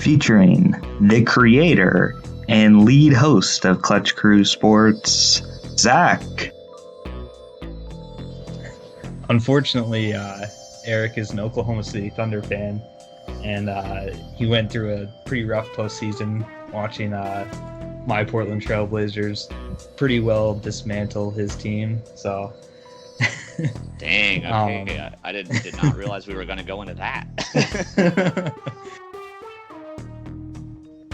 featuring the creator and lead host of Clutch Crew Sports, Zach. Unfortunately, Eric is an Oklahoma City Thunder fan, and he went through a pretty rough postseason watching my Portland Trailblazers pretty well dismantle his team. So, dang. Okay, I did not realize we were going to go into that.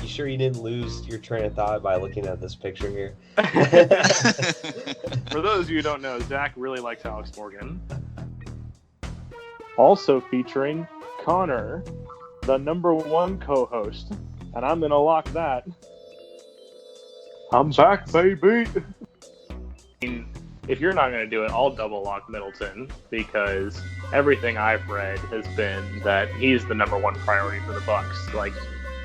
You sure you didn't lose your train of thought by looking at this picture here? For those of you who don't know, Zach really likes Alex Morgan. Also featuring Connor, the #1 co-host. And I'm going to lock that. I'm back, baby! If you're not going to do it, I'll double lock Middleton, because everything I've read has been that he's the #1 priority for the Bucks. Like,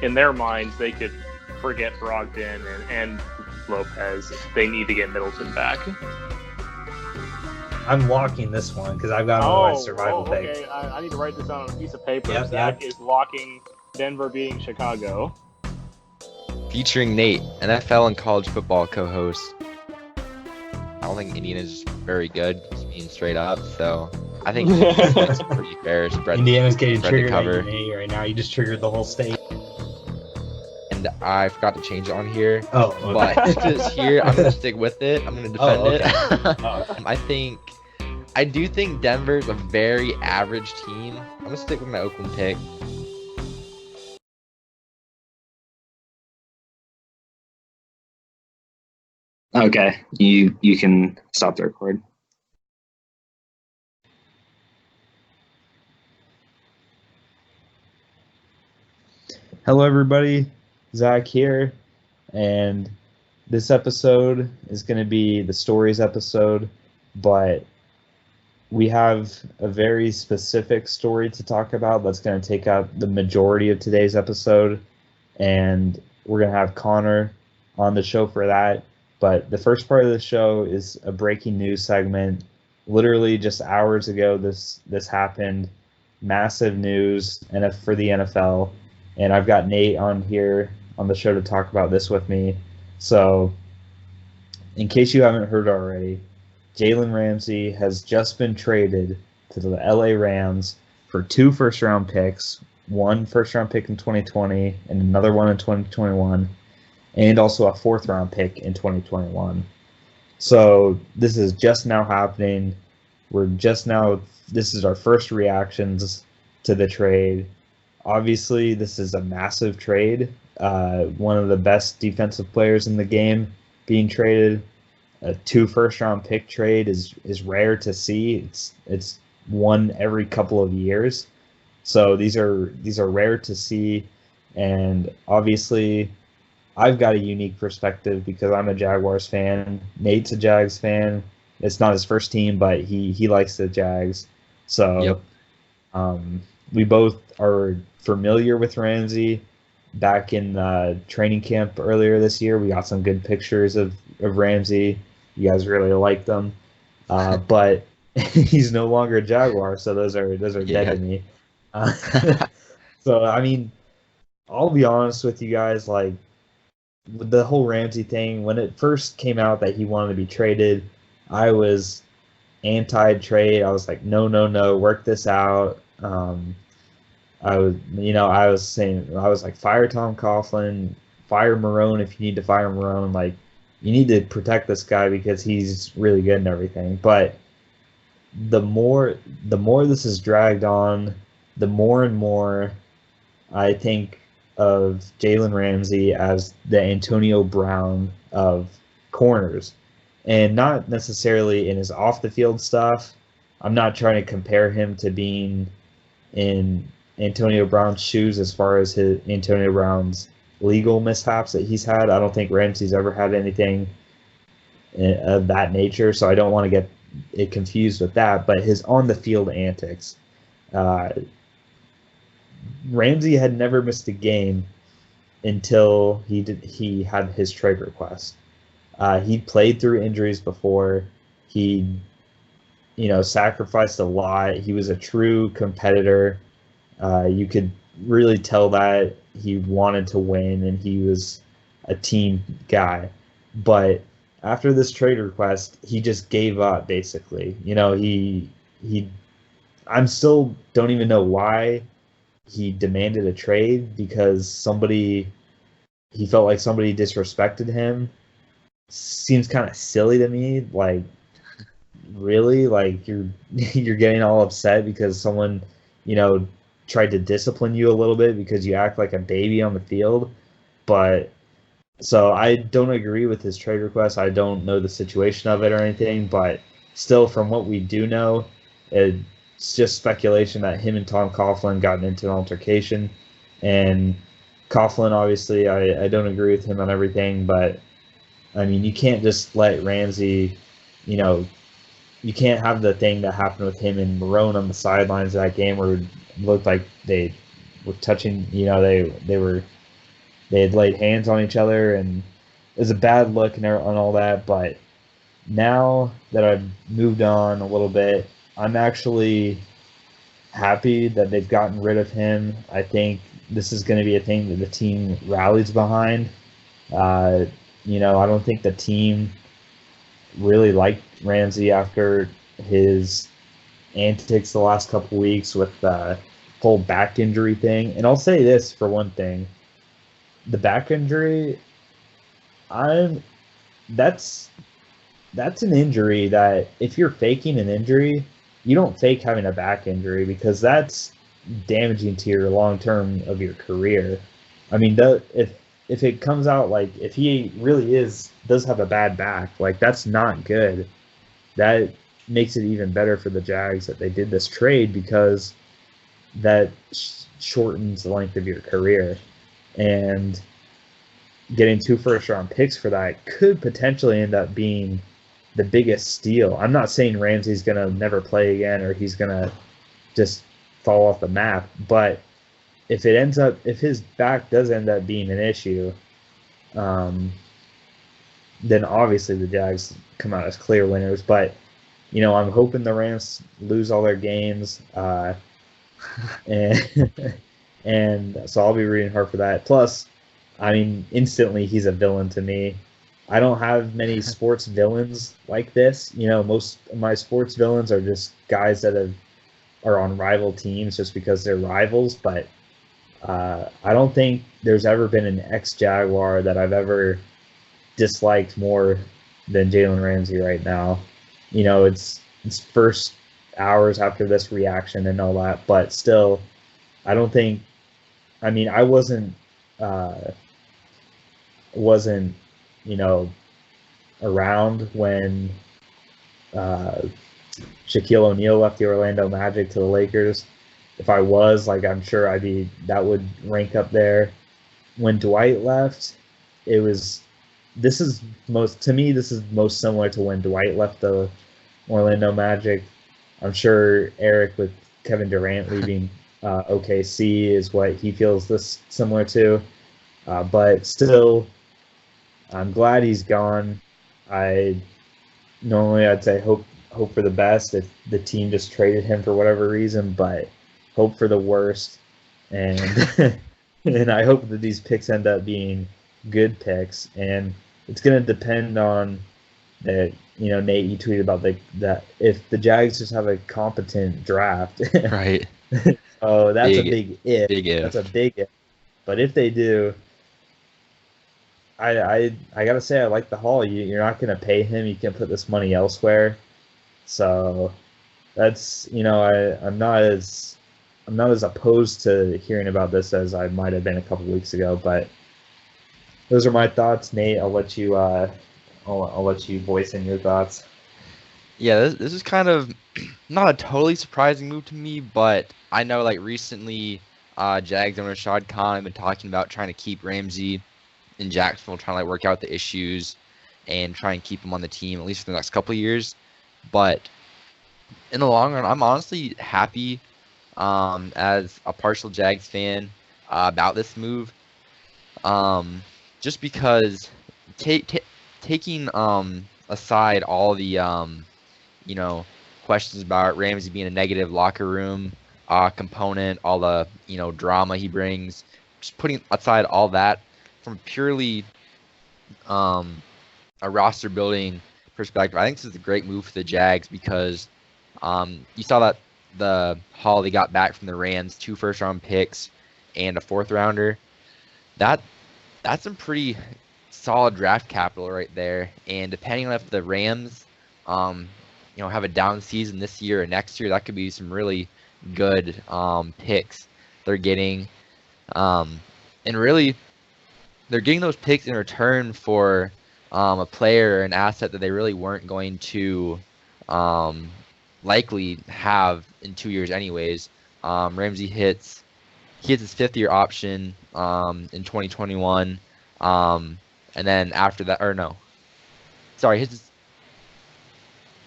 in their minds, they could forget Brogdon and Lopez. They need to get Middleton back. I'm locking this one because I've got my survival pick. Okay. I need to write this down on a piece of paper. Yep, Zach is locking Denver beating Chicago. Featuring Nate, NFL and college football co-host. I don't think Indiana's very good, just being straight up, so I think it's pretty fair spread. Indiana's getting spread triggered cover. at me right now. You just triggered the whole state. And I forgot to change it on here. Oh, okay. But because here, I'm going to stick with it. I'm going to defend it. Okay. I do think Denver's a very average team. I'm going to stick with my Oakland pick. Okay, you can stop the record. Hello, everybody. Zach here, and this episode is going to be the stories episode, but we have a very specific story to talk about that's going to take up the majority of today's episode, and we're going to have Connor on the show for that. But the first part of the show is a breaking news segment. Literally just hours ago, this happened. Massive news for the NFL. And I've got Nate on here on the show to talk about this with me. So, in case you haven't heard already, Jalen Ramsey has just been traded to the LA Rams for 2 first-round picks, 1 first-round pick in 2020 and another one in 2021, and also a 4th-round pick in 2021. So this is just now happening. This is our first reactions to the trade. Obviously, this is a massive trade. One of the best defensive players in the game being traded. A 2 first-round pick trade is rare to see. It's one every couple of years. So these are rare to see, and obviously I've got a unique perspective because I'm a Jaguars fan. Nate's a Jags fan. It's not his first team, but he likes the Jags. So Yep. We both are familiar with Ramsey. Back in training camp earlier this year, we got some good pictures of Ramsey. You guys really liked them. But he's no longer a Jaguar, so those are dead to me. So, I mean, I'll be honest with you guys, like, with the whole Ramsey thing, when it first came out that he wanted to be traded, I was anti-trade. I was like, no, work this out. I was saying, I was like, fire Tom Coughlin, fire Marone if you need to fire Marone. Like, you need to protect this guy because he's really good and everything. But the more this is dragged on, the more and more I think of Jalen Ramsey as the Antonio Brown of corners, and not necessarily in his off the field stuff. I'm not trying to compare him to being in Antonio Brown's shoes as far as his Antonio Brown's legal mishaps that he's had. I don't think Ramsey's ever had anything of that nature, so I don't want to get it confused with that. But his on the field antics, Ramsey had never missed a game until he had his trade request. He'd played through injuries before. He, sacrificed a lot. He was a true competitor. You could really tell that he wanted to win and he was a team guy. But after this trade request, he just gave up basically. You know, he I'm still don't even know why he demanded a trade, because he felt like somebody disrespected him. Seems kind of silly to me. Like, really, like you're getting all upset because someone, you know, tried to discipline you a little bit because you act like a baby on the field. But so I don't agree with his trade request. I don't know the situation of it or anything, but still, from what we do know, it's just speculation that him and Tom Coughlin got into an altercation. And Coughlin, obviously, I don't agree with him on everything, but I mean, you can't just let Ramsey, you know, you can't have the thing that happened with him and Marone on the sidelines of that game where it looked like they were touching, you know, they had laid hands on each other, and it was a bad look and all that. But now that I've moved on a little bit, I'm actually happy that they've gotten rid of him. I think this is going to be a thing that the team rallies behind. You know, I don't think the team really liked Ramsey after his antics the last couple weeks with the whole back injury thing. And I'll say this for one thing. The back injury, that's an injury that if you're faking an injury, you don't fake having a back injury, because that's damaging to your long term of your career. I mean, if it comes out like if he really does have a bad back, like that's not good. That makes it even better for the Jags that they did this trade, because that shortens the length of your career. And getting 2 first-round picks for that could potentially end up being the biggest steal. I'm not saying Ramsey's going to never play again or he's going to just fall off the map, but if his back does end up being an issue, then obviously the Jags come out as clear winners. But, you know, I'm hoping the Rams lose all their games, and so I'll be rooting hard for that. Plus, I mean, instantly he's a villain to me. I don't have many sports villains like this. You know, most of my sports villains are just guys that are on rival teams just because they're rivals. But I don't think there's ever been an ex-Jaguar that I've ever disliked more than Jalen Ramsey right now. You know, it's first hours after this reaction and all that, but still, I don't think. I mean, I wasn't you know, around when Shaquille O'Neal left the Orlando Magic to the Lakers. If I was, like, I'm sure that would rank up there. When Dwight left, this is most similar to when Dwight left the Orlando Magic. I'm sure Eric, with Kevin Durant leaving OKC, is what he feels this similar to. But still, I'm glad he's gone. I'd say hope for the best if the team just traded him for whatever reason, but hope for the worst. And and I hope that these picks end up being good picks. And it's going to depend on that. You know, Nate, you tweeted about that if the Jags just have a competent draft. Right. Oh, that's a big if. Big if. That's a big if. But if they do, I gotta say I like the haul. You're not gonna pay him. You can put this money elsewhere. So that's, you know, I'm not as opposed to hearing about this as I might have been a couple weeks ago. But those are my thoughts, Nate. I'll let you voice in your thoughts. Yeah, this is kind of not a totally surprising move to me, but I know, like, recently Jags owner Shad Khan have been talking about trying to keep Ramsey in Jacksonville, trying to, like, work out the issues and try and keep him on the team at least for the next couple of years. But in the long run, I'm honestly happy as a partial Jags fan about this move, just because taking aside all the you know, questions about Ramsey being a negative locker room component, all the drama he brings. Just putting aside all that, from purely a roster building perspective, I think this is a great move for the Jags because you saw that the haul they got back from the Rams, 2 first-round picks and a 4th rounder. That's some pretty solid draft capital right there. And depending on if the Rams, have a down season this year or next year, that could be some really good picks they're getting. And really, they're getting those picks in return for a player or an asset that they really weren't going to likely have in 2 years anyways. Ramsey hits his 5th-year option in 2021, and then after that, or no, sorry,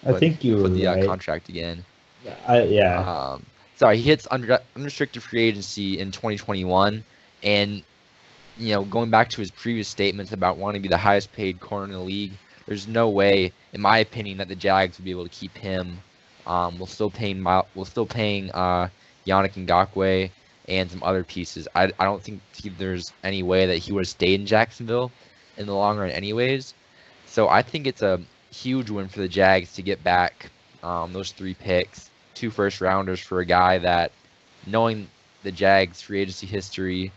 I think you were the right. contract again. Yeah. Sorry, he hits unrestricted free agency in 2021, and going back to his previous statements about wanting to be the highest paid corner in the league, there's no way, in my opinion, that the Jags would be able to keep him. We're still paying Yannick Ngakoue and some other pieces. I don't think there's any way that he would have stayed in Jacksonville in the long run anyways. So I think it's a huge win for the Jags to get back those 3 picks, 2 first-rounders for a guy that, knowing the Jags' free agency history,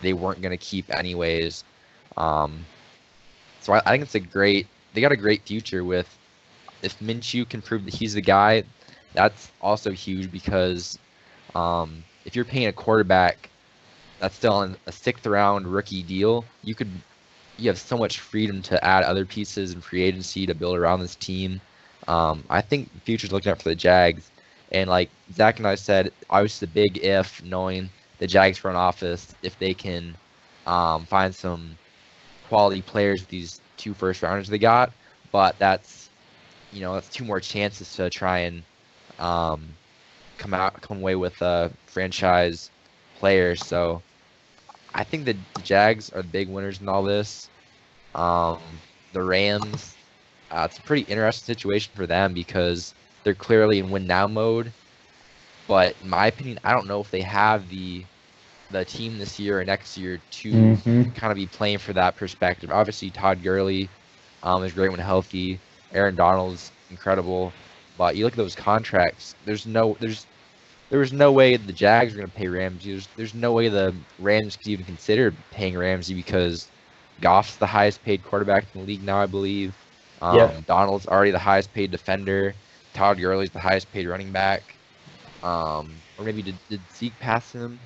they weren't going to keep anyways. So I think they got a great future with, if Minshew can prove that he's the guy, that's also huge because if you're paying a quarterback that's still on a 6th-round rookie deal, you have so much freedom to add other pieces in free agency to build around this team. I think the future's looking up for the Jags. And like Zach and I said, obviously the big if, knowing the Jags front office, if they can find some quality players with these 2 first-rounders they got. But that's 2 more chances to try and come away with a franchise player. So I think the Jags are the big winners in all this. The Rams, it's a pretty interesting situation for them because they're clearly in win now mode. But in my opinion, I don't know if they have the team this year or next year to kind of be playing for that perspective. Obviously, Todd Gurley is great when healthy. Aaron Donald's incredible. But you look at those contracts, there was no way the Jags were going to pay Ramsey. There's no way the Rams could even consider paying Ramsey because Goff's the highest paid quarterback in the league now, I believe. Donald's already the highest paid defender. Todd Gurley's the highest paid running back. Or maybe did Zeke pass him?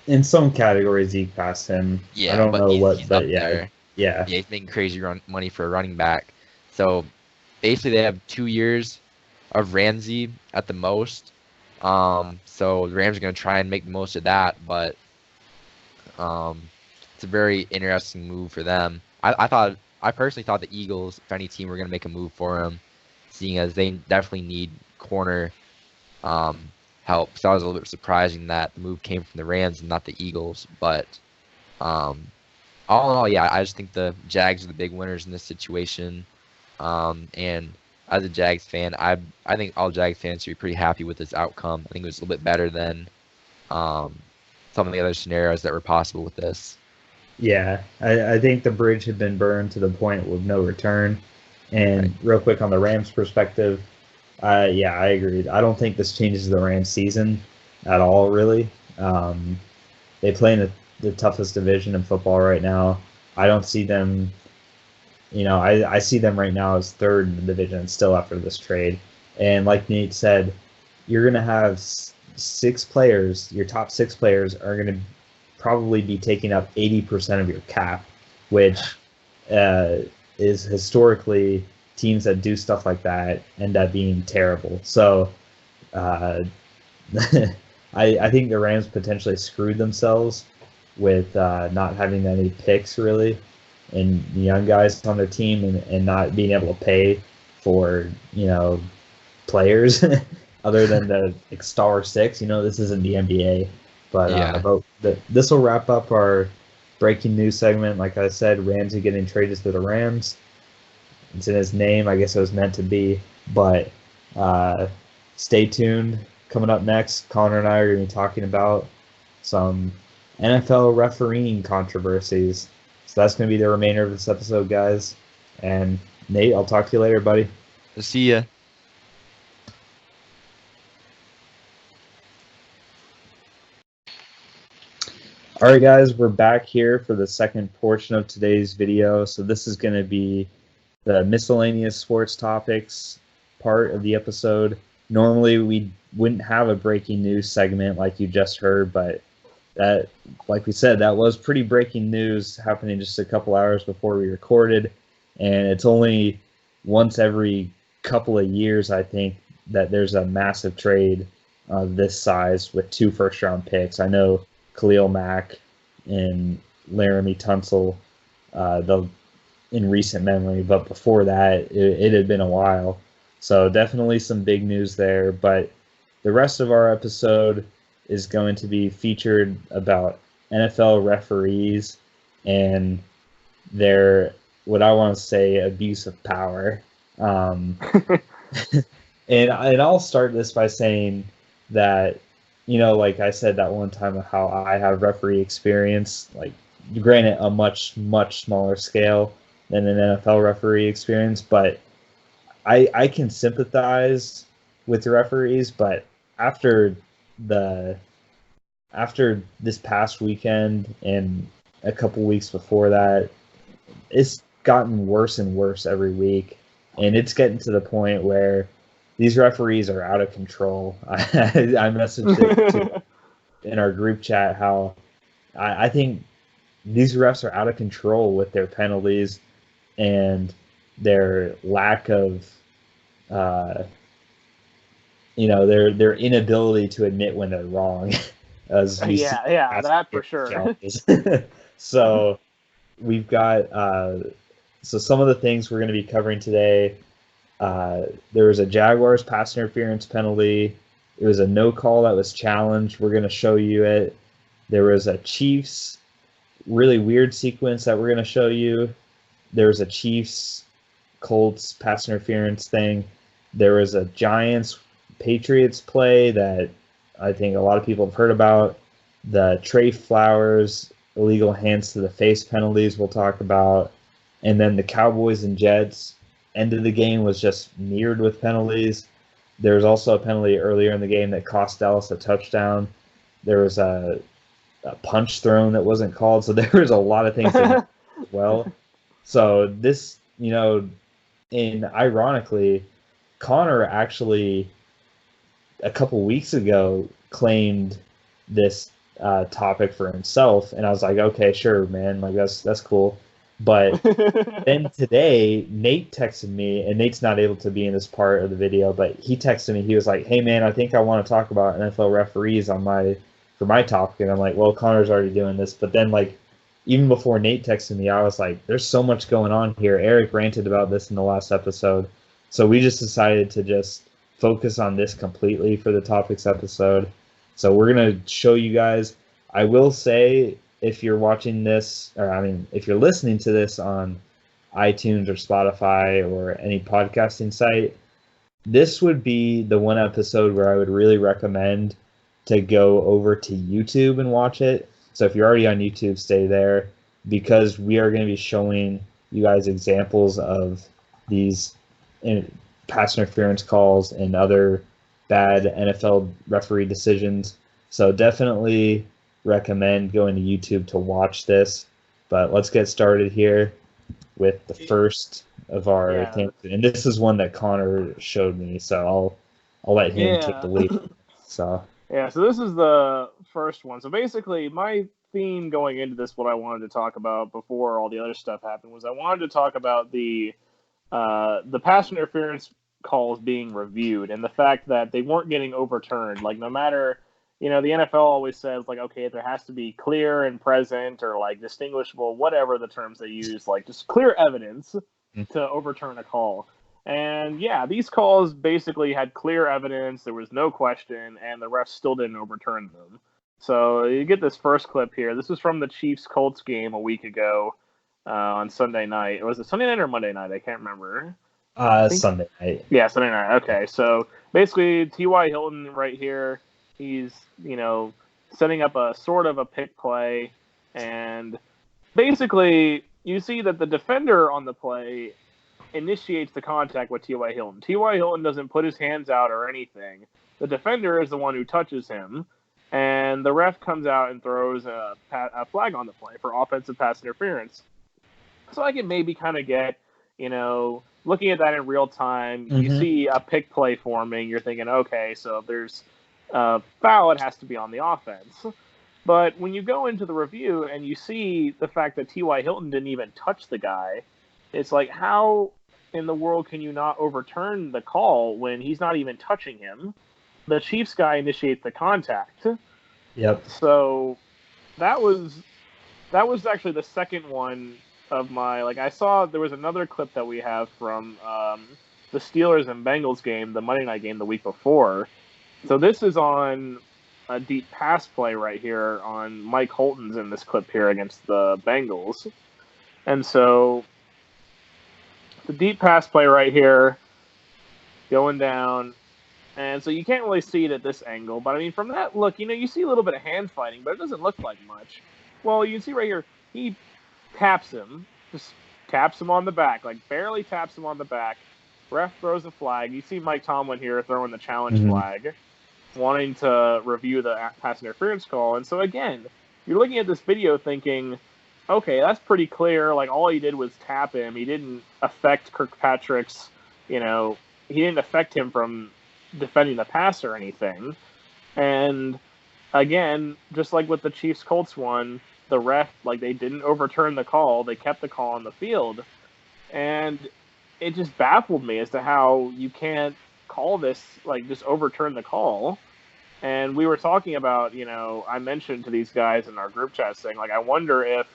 In some categories, Zeke passed him. Yeah, I don't know what, he's but up yeah. there. Yeah. Yeah, he's making crazy money for a running back. So basically, they have 2 years of Ramsey at the most. So the Rams are going to try and make the most of that, but it's a very interesting move for them. I personally thought the Eagles, if any team, were going to make a move for him, seeing as they definitely need corner help. So I was a little bit surprising that the move came from the Rams and not the Eagles. But all in all, yeah, I just think the Jags are the big winners in this situation. And as a Jags fan, I think all Jags fans should be pretty happy with this outcome. I think it was a little bit better than some of the other scenarios that were possible with this. Yeah, I think the bridge had been burned to the point with no return. And real quick on the Rams' perspective, yeah, I agree. I don't think this changes the Rams' season at all, really. They play in the toughest division in football right now. I don't see them, I see them right now as 3rd in the division still after this trade. And like Nate said, you're going to have 6 players, your top 6 players are going to probably be taking up 80% of your cap, which is historically teams that do stuff like that end up being terrible. So I think the Rams potentially screwed themselves with not having any picks really and young guys on their team and not being able to pay for players other than the star 6. This isn't the NBA. But this will wrap up our breaking news segment. Like I said, Ramsey getting traded to the Rams. It's in his name. I guess it was meant to be. But stay tuned coming up next, Connor and I are going to be talking about some NFL refereeing controversies. So that's going to be the remainder of this episode, guys. And Nate, I'll talk to you later, buddy. See ya. All right, guys, we're back here for the second portion of today's video. So this is going to be the miscellaneous sports topics part of the episode. Normally, we wouldn't have a breaking news segment like you just heard, but that, like we said, that was pretty breaking news happening just a couple hours before we recorded. And it's only once every couple of years, I think, that there's a massive trade of this size with 2 first-round picks. I know Khalil Mack and Laramie Tunsil, in recent memory, but before that, it had been a while. So definitely some big news there. But the rest of our episode is going to be featured about NFL referees and their, what I want to say, abuse of power. And I'll start this by saying that, you know, like I said that one time of how I have referee experience, like granted a much, much smaller scale than an NFL referee experience, but I can sympathize with the referees, but after this past weekend and a couple weeks before that, it's gotten worse and worse every week, and it's getting to the point where these referees are out of control. I messaged it in our group chat how I think these refs are out of control with their penalties and their lack of, their inability to admit when they're wrong. As we see that for sure. So we've got so some of the things we're going to be covering today. There was a Jaguars pass interference penalty. It was a no call that was challenged. We're going to show you it. There was a Chiefs really weird sequence that we're going to show you. There was a Chiefs Colts pass interference thing. There was a Giants Patriots play that I think a lot of people have heard about. The Trey Flowers illegal hands to the face penalties we'll talk about. And then the Cowboys and Jets end of the game was just mirrored with penalties. There was also a penalty earlier in the game that cost Dallas a touchdown. There was a punch thrown that wasn't called. So there was a lot of things as well. So this, and ironically, Connor actually a couple weeks ago claimed this topic for himself, and I was like, okay, sure, man, like that's cool. But then today, Nate texted me, and Nate's not able to be in this part of the video, but he texted me. He was like, hey, man, I think I want to talk about NFL referees for my topic. And I'm like, well, Connor's already doing this. But then, like, even before Nate texted me, I was like, there's so much going on here. Eric ranted about this in the last episode. So we just decided to just focus on this completely for the topics episode. So we're going to show you guys. I will say, if you're watching this, if you're listening to this on iTunes or Spotify or any podcasting site, this would be the one episode where I would really recommend to go over to YouTube and watch it. So if you're already on YouTube, stay there, because we are going to be showing you guys examples of these pass interference calls and other bad NFL referee decisions. So definitely recommend going to YouTube to watch this. But let's get started here with the first of our things. And this is one that Connor showed me, so I'll let him take the lead. So this is the first one. So basically, my theme going into this, what I wanted to talk about before all the other stuff happened, was I wanted to talk about the pass interference calls being reviewed and the fact that they weren't getting overturned. Like, no matter, the NFL always says, like, okay, there has to be clear and present or, like, distinguishable, whatever the terms they use, like, just clear evidence to overturn a call. And, these calls basically had clear evidence, there was no question, and the refs still didn't overturn them. So you get this first clip here. This is from the Chiefs-Colts game a week ago on Sunday night. Was it Sunday night or Monday night? I can't remember. Sunday night. Yeah, Sunday night. Okay, so basically, T.Y. Hilton right here, he's, setting up a sort of a pick play, and basically, you see that the defender on the play initiates the contact with T.Y. Hilton. T.Y. Hilton doesn't put his hands out or anything. The defender is the one who touches him, and the ref comes out and throws a flag on the play for offensive pass interference. So I can maybe kind of get, looking at that in real time, you see a pick play forming, you're thinking, okay, so if there's a foul, it has to be on the offense. But when you go into the review and you see the fact that T.Y. Hilton didn't even touch the guy, it's like, how in the world can you not overturn the call when he's not even touching him? The Chiefs guy initiates the contact. Yep. So that was actually the second one of my, I saw there was another clip that we have from the Steelers and Bengals game, the Monday night game the week before. So this is on a deep pass play right here on Mike Holton's in this clip here against the Bengals. And so the deep pass play right here going down. And so you can't really see it at this angle. But, I mean, from that look, you see a little bit of hand fighting, but it doesn't look like much. Well, you can see right here, he taps him, just taps him on the back, barely taps him on the back. Ref throws a flag. You see Mike Tomlin here throwing the challenge flag, wanting to review the pass interference call. And so, again, you're looking at this video thinking, okay, that's pretty clear. All he did was tap him. He didn't affect Kirkpatrick's, he didn't affect him from defending the pass or anything. And again, just like with the Chiefs-Colts one, the ref, they didn't overturn the call. They kept the call on the field. And it just baffled me as to how you can't call this, just overturn the call. And we were talking about, I mentioned to these guys in our group chat saying, I wonder if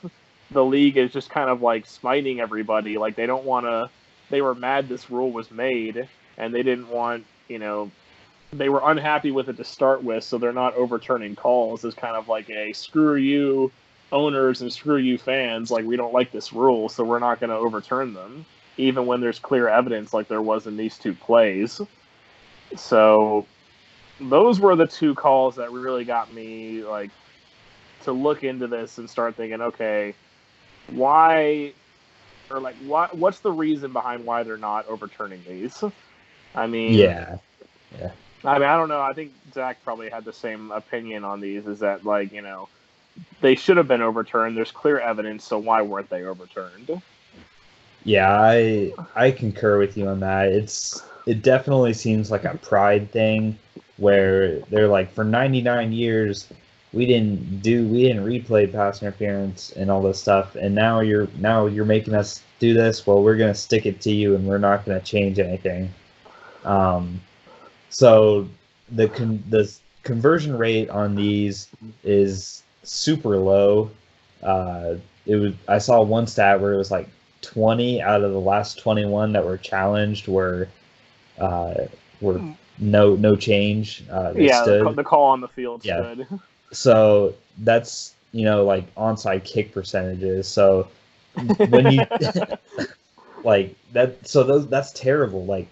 the league is just kind of smiting everybody. They don't want to, they were mad this rule was made and they didn't want, they were unhappy with it to start with, so they're not overturning calls as kind of a screw you owners and screw you fans, we don't like this rule, so we're not going to overturn them, even when there's clear evidence like there was in these two plays. So those were the two calls that really got me to look into this and start thinking, okay, why, or what's the reason behind why they're not overturning these? I mean, yeah. I mean, I don't know. I think Zach probably had the same opinion on these. Is that they should have been overturned. There's clear evidence, so why weren't they overturned? Yeah, I concur with you on that. It definitely seems like a pride thing where they're for 99 years we didn't replay pass interference and all this stuff, and now you're making us do this. Well, we're gonna stick it to you, and we're not gonna change anything. So the conversion rate on these is super low. I saw one stat where it was 20 out of the last 21 that were challenged were no change. The call on the field stood. So that's onside kick percentages. So when you that, so that's terrible.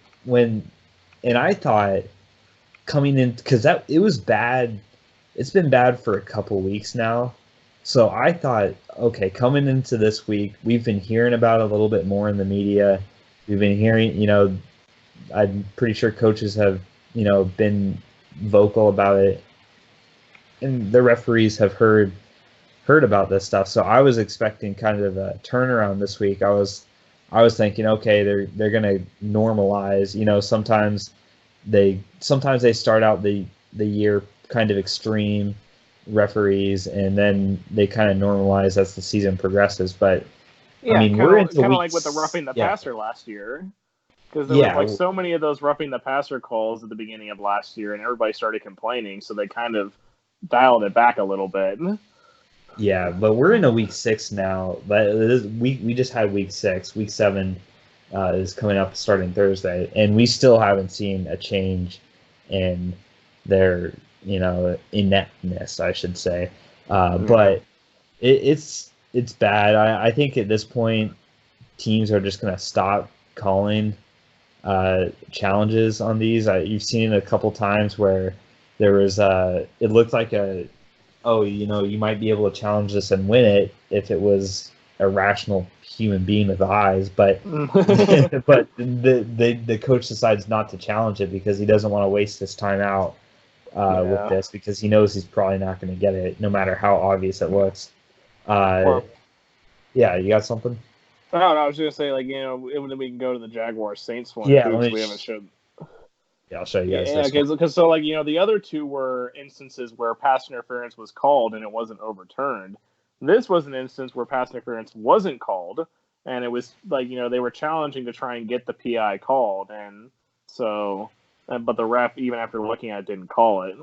And I thought coming in, because it was bad. It's been bad for a couple weeks now. So I thought, okay, coming into this week, we've been hearing about it a little bit more in the media. We've been hearing, I'm pretty sure coaches have, been vocal about it. And the referees have heard about this stuff. So I was expecting kind of a turnaround this week. I was thinking, okay, they're gonna normalize. Sometimes they start out the year kind of extreme referees, and then they kind of normalize as the season progresses. But I mean, we're into kind of like with the roughing the passer last year, because there was so many of those roughing the passer calls at the beginning of last year, and everybody started complaining, so they kind of dialed it back a little bit. Yeah, but we're in a week 6 now. But we just had week 6. Week 7 is coming up starting Thursday, and we still haven't seen a change in their ineptness, I should say. But it's bad. I think at this point, teams are just going to stop calling challenges on these. You've seen it a couple times where there was it looked like you might be able to challenge this and win it if it was a rational human being with eyes, but but the coach decides not to challenge it because he doesn't want to waste his time out with this, because he knows he's probably not going to get it no matter how obvious it looks. Yeah, you got something? No, I was just gonna say, like, and then we can go to the Jaguars Saints one. Yeah, too, we haven't showed. Yeah, I'll show you guys. Yeah, because so like the other two were instances where pass interference was called and it wasn't overturned. This was an instance where pass interference wasn't called, and it was like they were challenging to try and get the PI called, and so, but the ref, even after looking at it, didn't call it.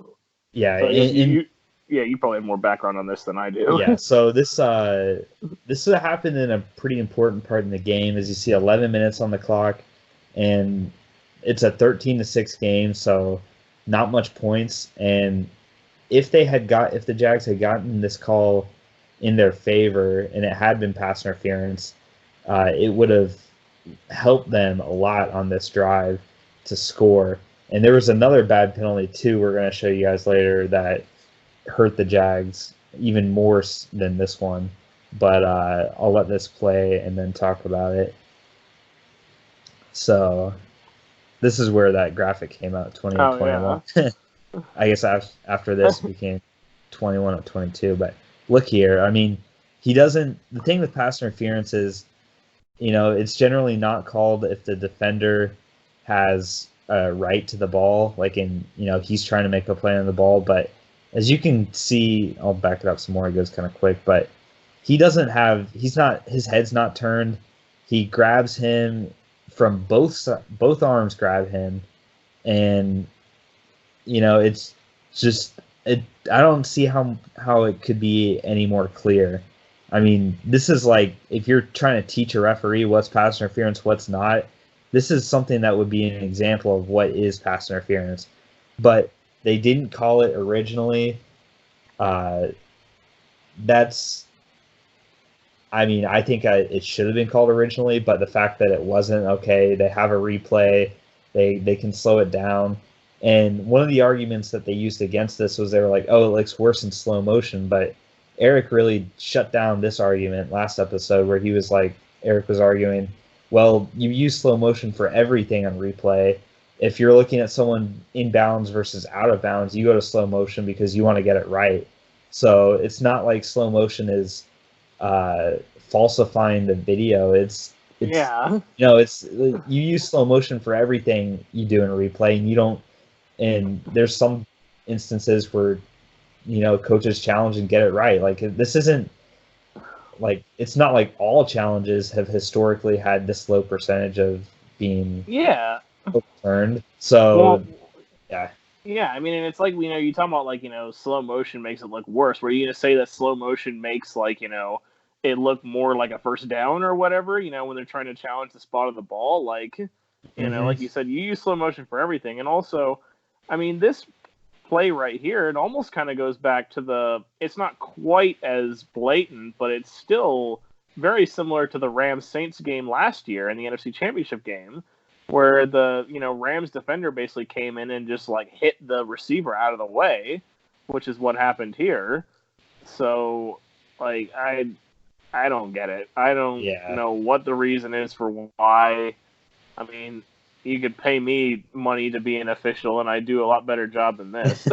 Yeah, so you probably have more background on this than I do. Yeah, so this happened in a pretty important part in the game. As you see, 11 minutes on the clock, and it's a 13-6 game, so not much points. And if the Jags had gotten this call in their favor and it had been pass interference, it would have helped them a lot on this drive to score. And there was another bad penalty too, we're going to show you guys later, that hurt the Jags even more than this one. But I'll let this play and then talk about it. So this is where that graphic came out, 2021. Yeah. I guess after this it became 21 of 22. But look here, I mean, the thing with pass interference is, it's generally not called if the defender has a right to the ball, like he's trying to make a play on the ball. But as you can see, I'll back it up some more, it goes kind of quick, but his head's not turned. He grabs him from both arms, grab him, and it's just I don't see how it could be any more clear. I mean, this is like if you're trying to teach a referee what's pass interference, what's not. This is something that would be an example of what is pass interference, but they didn't call it originally. I think it should have been called originally, but the fact that it wasn't, okay, they have a replay, they can slow it down. And one of the arguments that they used against this was they were like, oh, it looks worse in slow motion. But Eric really shut down this argument last episode, where Eric was arguing, well, you use slow motion for everything on replay. If you're looking at someone in bounds versus out of bounds, you go to slow motion because you want to get it right. So it's not like slow motion is falsifying the video. You use slow motion for everything you do in a replay, and you don't. And there's some instances where coaches challenge and get it right. Like, this isn't it's not like all challenges have historically had this low percentage of being overturned. So yeah, I mean, and it's like, you talk about slow motion makes it look worse. Were you gonna say that slow motion makes it look more like a first down or whatever, when they're trying to challenge the spot of the ball? Like you said, you use slow motion for everything. And also, I mean, this play right here, it almost kind of goes back to it's not quite as blatant, but it's still very similar to the Rams-Saints game last year in the NFC Championship game, where the Rams defender basically came in and just hit the receiver out of the way, which is what happened here. So I don't get it. I don't know what the reason is for why. I mean, you could pay me money to be an official, and I do a lot better job than this.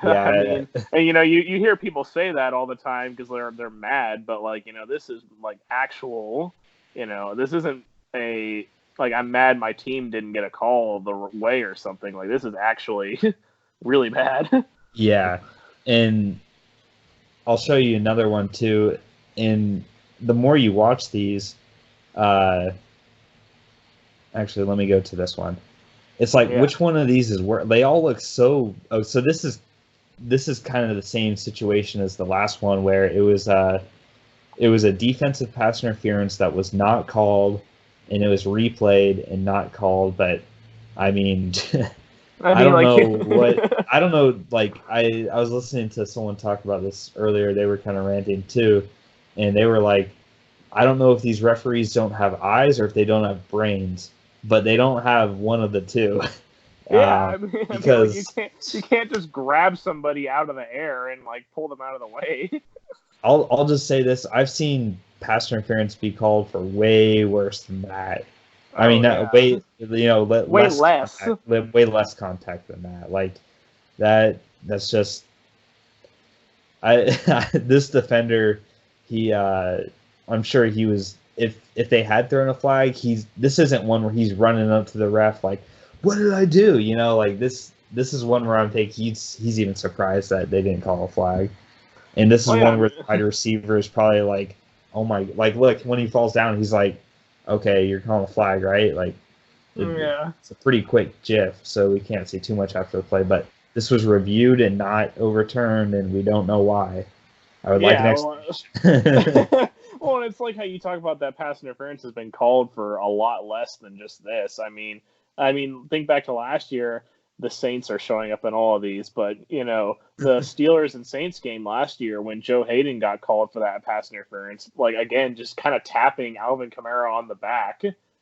I mean, and you hear people say that all the time because they're mad, but this is actual. This isn't a I'm mad my team didn't get a call the way or something. This is actually really bad. Yeah, and I'll show you another one too. And the more you watch these, actually, let me go to this one. It's which one of these is where they all look so. Oh, so this is kind of the same situation as the last one, where it was a defensive pass interference that was not called, and it was replayed and not called. But I mean, I don't know. I was listening to someone talk about this earlier. They were kind of ranting too, and they were like, I don't know if these referees don't have eyes or if they don't have brains. but they don't have one of the two. Yeah, I mean, because like you can't just grab somebody out of the air and like pull them out of the way. I'll just say this: I've seen pass interference be called for way worse than that. I mean, way way less. Contact, way less contact than that. Like that. That's just this defender. I'm sure he was. If they had thrown a flag, this isn't one where he's running up to the ref like, "What did I do?" Like this. This is one where I'm thinking he's even surprised that they didn't call a flag. And this is one where the wide receiver is probably like, oh my, like, look, when he falls down, he's like, okay, you're calling a flag, right? Like, it's a pretty quick GIF, so we can't see too much after the play. But this was reviewed and not overturned, and we don't know why. I would like an explanation. Well, it's like how you talk about that pass interference has been called for a lot less than just this. I mean, think back to last year. The Saints are showing up in all of these, but the Steelers and Saints game last year when Joe Hayden got called for that pass interference, like again, just kind of tapping Alvin Kamara on the back,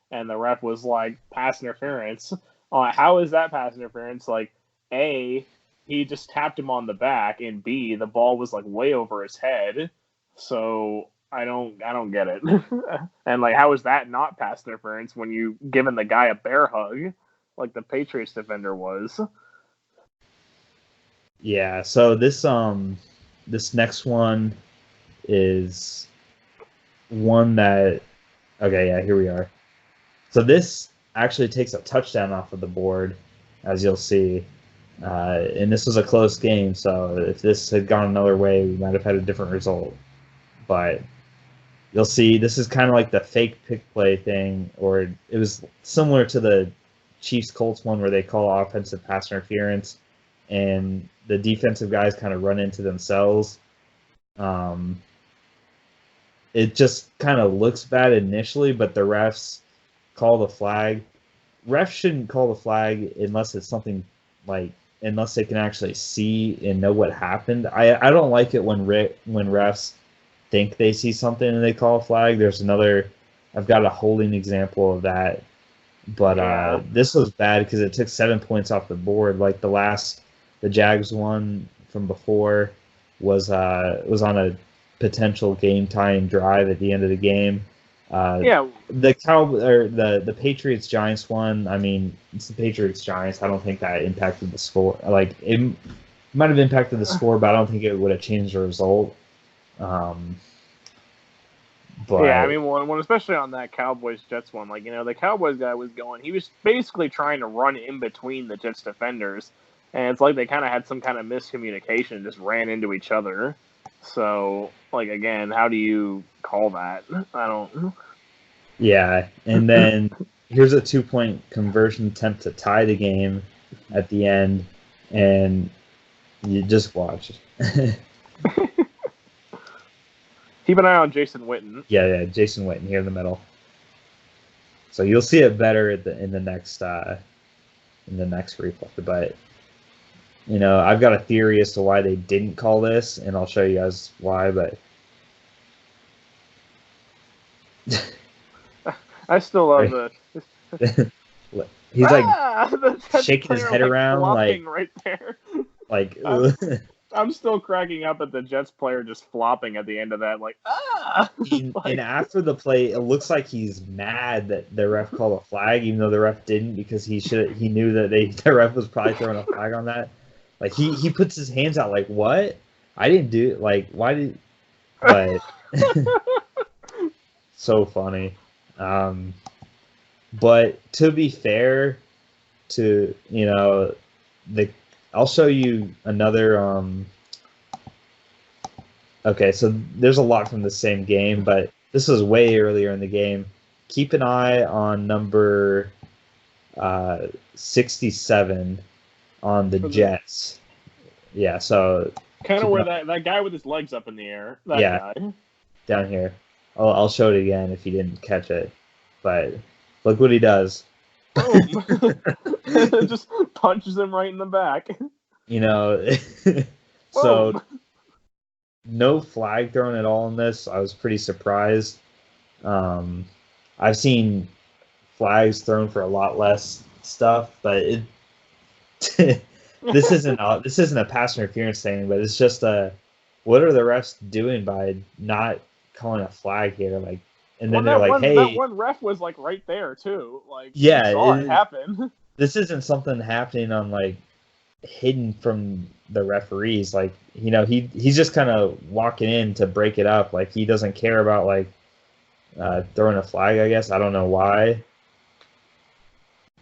and the ref was like, pass interference. How is that pass interference? Like, A, he just tapped him on the back, and B, the ball was like way over his head. So I don't get it. And like, how is that not pass interference when you giving the guy a bear hug? Like the Patriots defender was. Yeah, so this next one is one that here we are. So this actually takes a touchdown off of the board, as you'll see. And this was a close game, so if this had gone another way, we might have had a different result. But you'll see this is kind of like the fake pick play thing, or it was similar to the Chiefs-Colts one where they call offensive pass interference and the defensive guys kind of run into themselves. It just kind of looks bad initially, but the refs call the flag. Refs shouldn't call the flag unless it's something unless they can actually see and know what happened. I don't like it when refs think they see something and they call a flag. I've got a holding example of that. But this was bad because it took 7 points off the board. Like the Jags one from before was on a potential game-tying drive at the end of the game. The Patriots Giants one. I mean, it's the Patriots Giants. I don't think that impacted the score. Like it might have impacted the score, but I don't think it would have changed the result. But, yeah, I mean, one especially on that Cowboys Jets one, like the Cowboys guy was going. He was basically trying to run in between the Jets defenders, and it's like they kind of had some kind of miscommunication, and just ran into each other. So, like again, how do you call that? I don't. Yeah, and then here's a 2-point conversion attempt to tie the game at the end, and you just watch. Keep an eye on Jason Witten. Yeah, Jason Witten here in the middle. So you'll see it better in the next replay. But I've got a theory as to why they didn't call this, and I'll show you guys why. But I still love the. He's like shaking his head around, like right there. Like. I'm still cracking up at the Jets player just flopping at the end of that, like, And after the play, it looks like he's mad that the ref called a flag, even though the ref didn't, because he knew that the ref was probably throwing a flag on that. Like he puts his hands out, like, what? I didn't do it. Like, why did? But so funny. But to be fair, I'll show you another. Okay, so there's a lot from the same game, but this was way earlier in the game. Keep an eye on number 67 on the Jets. Yeah, so kind of where that guy with his legs up in the air. That guy down here. I'll show it again if you didn't catch it, but look what he does. Just punches him right in the back. So no flag thrown at all in this. I was pretty surprised. I've seen flags thrown for a lot less stuff, but it this isn't a pass interference thing, but it's just what are the refs doing by not calling a flag here? Like, and then they're like, hey, that one ref was like right there too. Like, yeah, you saw it happen. This isn't something happening on like hidden from the referees. Like, you know, he's just kind of walking in to break it up. Like, he doesn't care about like throwing a flag. I guess I don't know why.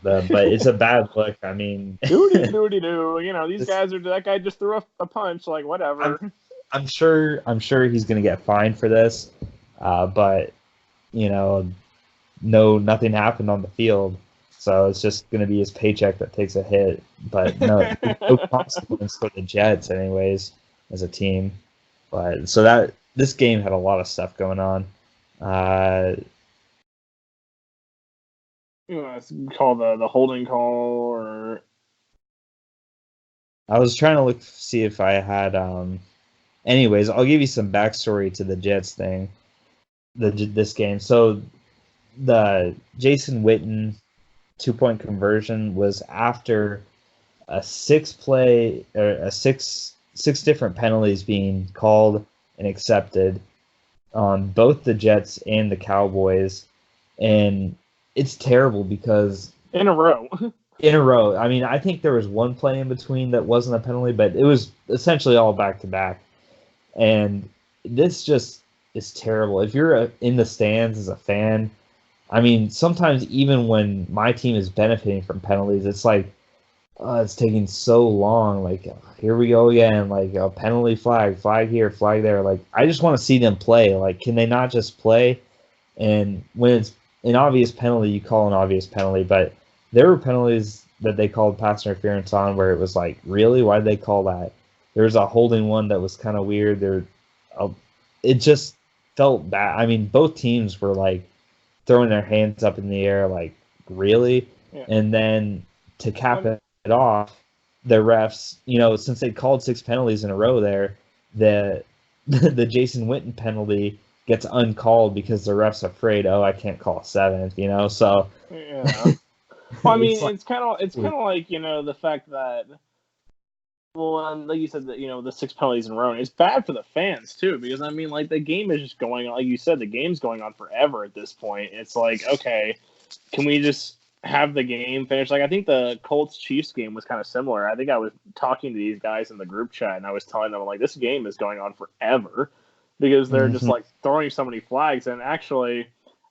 But it's a bad look. I mean, doody doo. You know, these guys are. That guy just threw a punch. Like, whatever. I'm sure he's gonna get fined for this. But you know, nothing happened on the field, so it's just gonna be his paycheck that takes a hit. But no consequence for the Jets, anyways, as a team. But so that this game had a lot of stuff going on. You know, it's called the holding call, or I was trying to see if I had. Anyways, I'll give you some backstory to the Jets thing. This game. So the Jason Witten 2-point conversion was after a six different penalties being called and accepted on both the Jets and the Cowboys, and it's terrible because in a row. I mean, I think there was one play in between that wasn't a penalty, but it was essentially all back to back. And this just is terrible. If you're in the stands as a fan, I mean, sometimes even when my team is benefiting from penalties, it's like, it's taking so long. Like, here we go again. Like, a penalty flag here, flag there. Like, I just want to see them play. Like, can they not just play? And when it's an obvious penalty, you call an obvious penalty. But there were penalties that they called pass interference on where it was like, really? Why did they call that? There was a holding one that was kind of weird. It just felt bad. I mean, both teams were like throwing their hands up in the air, like, really? Yeah. And then to cap it off, the refs, you know, since they called 6 penalties in a row there, the Jason Witten penalty gets uncalled because the ref's afraid, I can't call a 7th, you know? So yeah. Well, I mean, it's kind of like, you know, the fact that, well, like you said, that, you know, the 6 penalties in a row, it's bad for the fans too, because I mean, like, the game is just going on. Like you said, the game's going on forever at this point. It's like, okay, can we just have the game finished? Like, I think the Colts-Chiefs game was kind of similar. I think I was talking to these guys in the group chat, and I was telling them, like, this game is going on forever because they're just like throwing so many flags. And actually,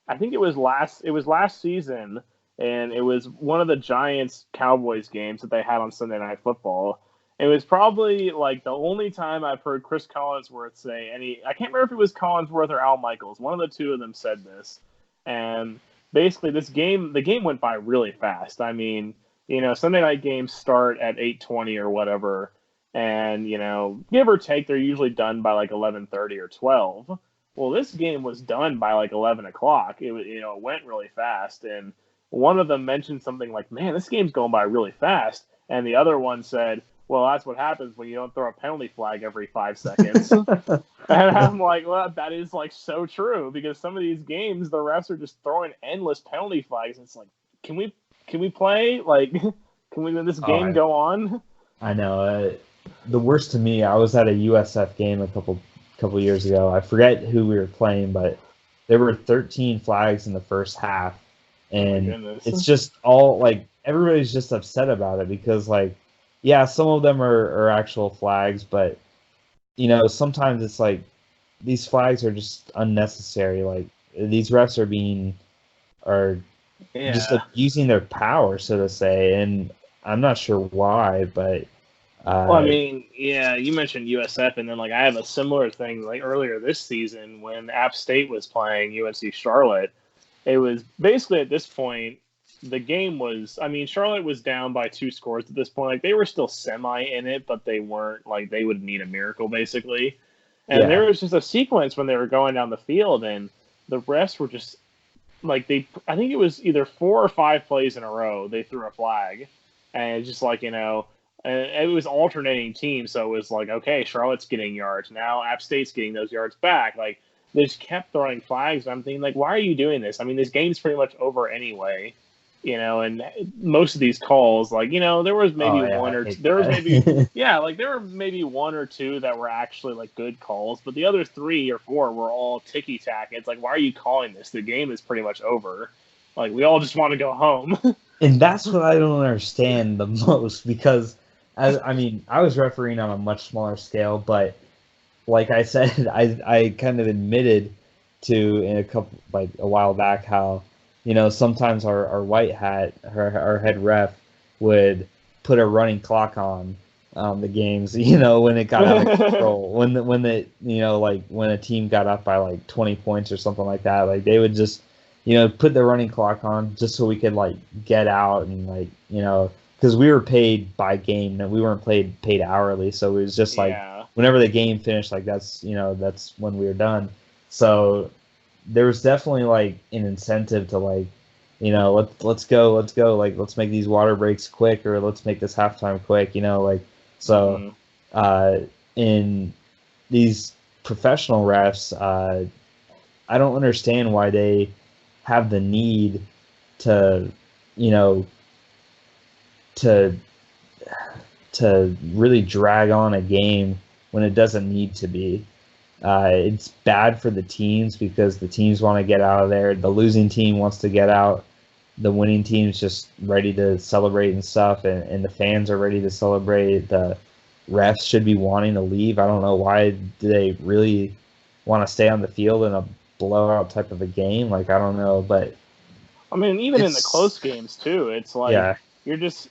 I think it was last season, and it was one of the Giants-Cowboys games that they had on Sunday Night Football. It was probably like the only time I've heard Chris Collinsworth say I can't remember if it was Collinsworth or Al Michaels. One of the two of them said this. And basically the game went by really fast. I mean, you know, Sunday night games start at 8:20 or whatever. And, you know, give or take, they're usually done by like 11:30 or 12. Well, this game was done by like 11 o'clock. It went really fast. And one of them mentioned something like, man, this game's going by really fast. And the other one said, well, that's what happens when you don't throw a penalty flag every 5 seconds. And I'm like, well, that is like so true, because some of these games, the refs are just throwing endless penalty flags. And it's like, can we play? Like, can we let this game go on? I know. The worst to me, I was at a USF game a couple years ago. I forget who we were playing, but there were 13 flags in the first half. And it's just all like, everybody's just upset about it because, like, yeah, some of them are actual flags, but, you know, sometimes it's like these flags are just unnecessary. Like, these refs are just abusing their power, so to say, and I'm not sure why, but. Well, I mean, yeah, you mentioned USF, and then like I have a similar thing like earlier this season when App State was playing UNC Charlotte. It was basically at this point. The game was, I mean, Charlotte was down by 2 scores at this point. Like, they were still semi in it, but they weren't, like, they would need a miracle, basically. And there was just a sequence when they were going down the field, and the refs were just, like, I think it was either 4 or 5 plays in a row, they threw a flag. And it's just like, you know, and it was alternating teams, so it was like, okay, Charlotte's getting yards. Now App State's getting those yards back. Like, they just kept throwing flags. And I'm thinking, like, why are you doing this? I mean, this game's pretty much over anyway, and most of these calls, like, there was maybe one or two, there was maybe, yeah, like, there were maybe one or two that were actually, like, good calls, but the other 3 or 4 were all ticky-tack. It's like, why are you calling this? The game is pretty much over. Like, we all just want to go home. And that's what I don't understand the most, because, I was refereeing on a much smaller scale, but like I said, I kind of admitted to a while back how, sometimes our white hat, our head ref, would put a running clock on the games, when it got out of control, when a team got up by like 20 points or something like that, like they would just, put the running clock on just so we could like get out and like, because we were paid by game and we weren't paid hourly, so it was just like whenever the game finished, like that's when we were done. So there was definitely like an incentive to like, let's go, like let's make these water breaks quick, or let's make this halftime quick, so in these professional refs, I don't understand why they have the need to, to really drag on a game when it doesn't need to be. It's bad for the teams because the teams want to get out of there. The losing team wants to get out. The winning team's just ready to celebrate and stuff, and the fans are ready to celebrate. The refs should be wanting to leave. I don't know why do they really want to stay on the field in a blowout type of a game. Like, I don't know, but I mean, even in the close games too, it's like you're just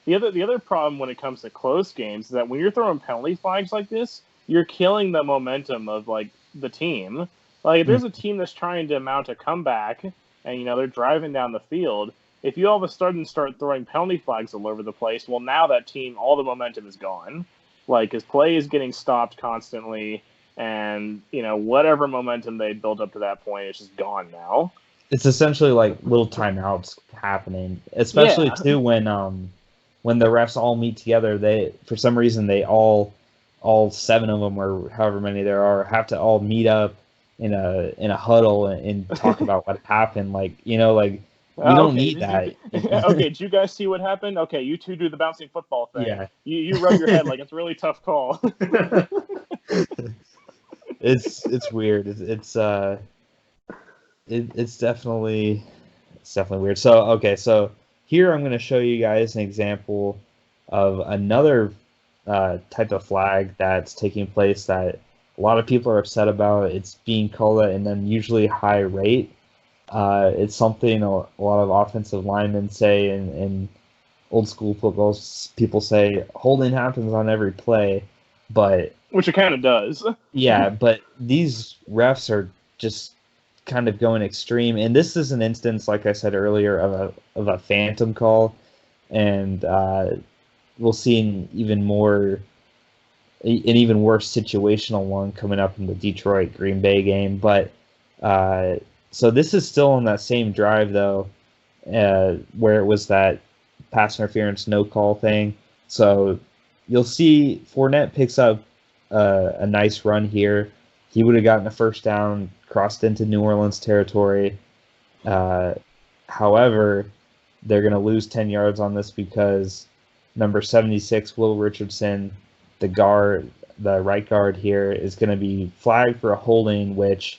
the other problem when it comes to close games is that when you're throwing penalty flags like this, you're killing the momentum of like the team. Like, if there's a team that's trying to mount a comeback and they're driving down the field, if you all of a sudden start throwing penalty flags all over the place, well, now that team, all the momentum is gone. Like, his play is getting stopped constantly, and whatever momentum they built up to that point is just gone now. It's essentially like little timeouts happening, especially too when the refs all meet together. They, for some reason, they all 7 of them or however many there are have to all meet up in a huddle and talk about what happened. Like, we don't need that. Okay, did you guys see what happened? Okay, you two do the bouncing football thing. Yeah. You rub your head like it's a really tough call. It's weird. It's definitely weird. So here I'm going to show you guys an example of another type of flag that's taking place that a lot of people are upset about. It's being called at an unusually high rate. It's something a lot of offensive linemen say, and old school football people say holding happens on every play, but which it kind of does. Yeah, but these refs are just kind of going extreme, and this is an instance, like I said earlier, of a phantom call, and we'll see an even worse situational one coming up in the Detroit Green Bay game. But so this is still on that same drive though, where it was that pass interference no call thing. So you'll see Fournette picks up a nice run here. He would have gotten a first down, crossed into New Orleans territory. However, they're going to lose 10 yards on this because number 76, Will Richardson, the right guard here, is going to be flagged for a holding, which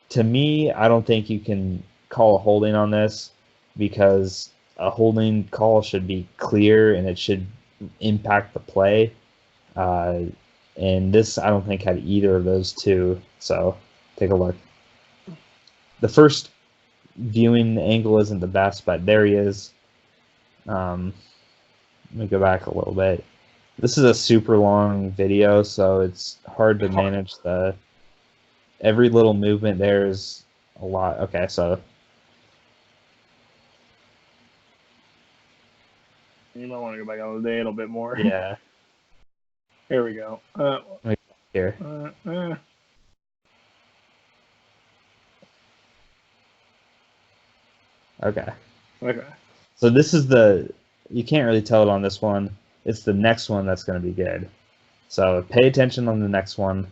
to me, I don't think you can call a holding on this, because a holding call should be clear and it should impact the play. And this, I don't think, had either of those two. So take a look. The first viewing angle isn't the best, but there he is. Let me go back a little bit. This is a super long video, so it's hard to manage every little movement there is a lot. Okay, so you might want to go back on the day a little bit more. Yeah. Here we go. Here. Okay. So this is you can't really tell it on this one. It's the next one that's going to be good. So pay attention on the next one.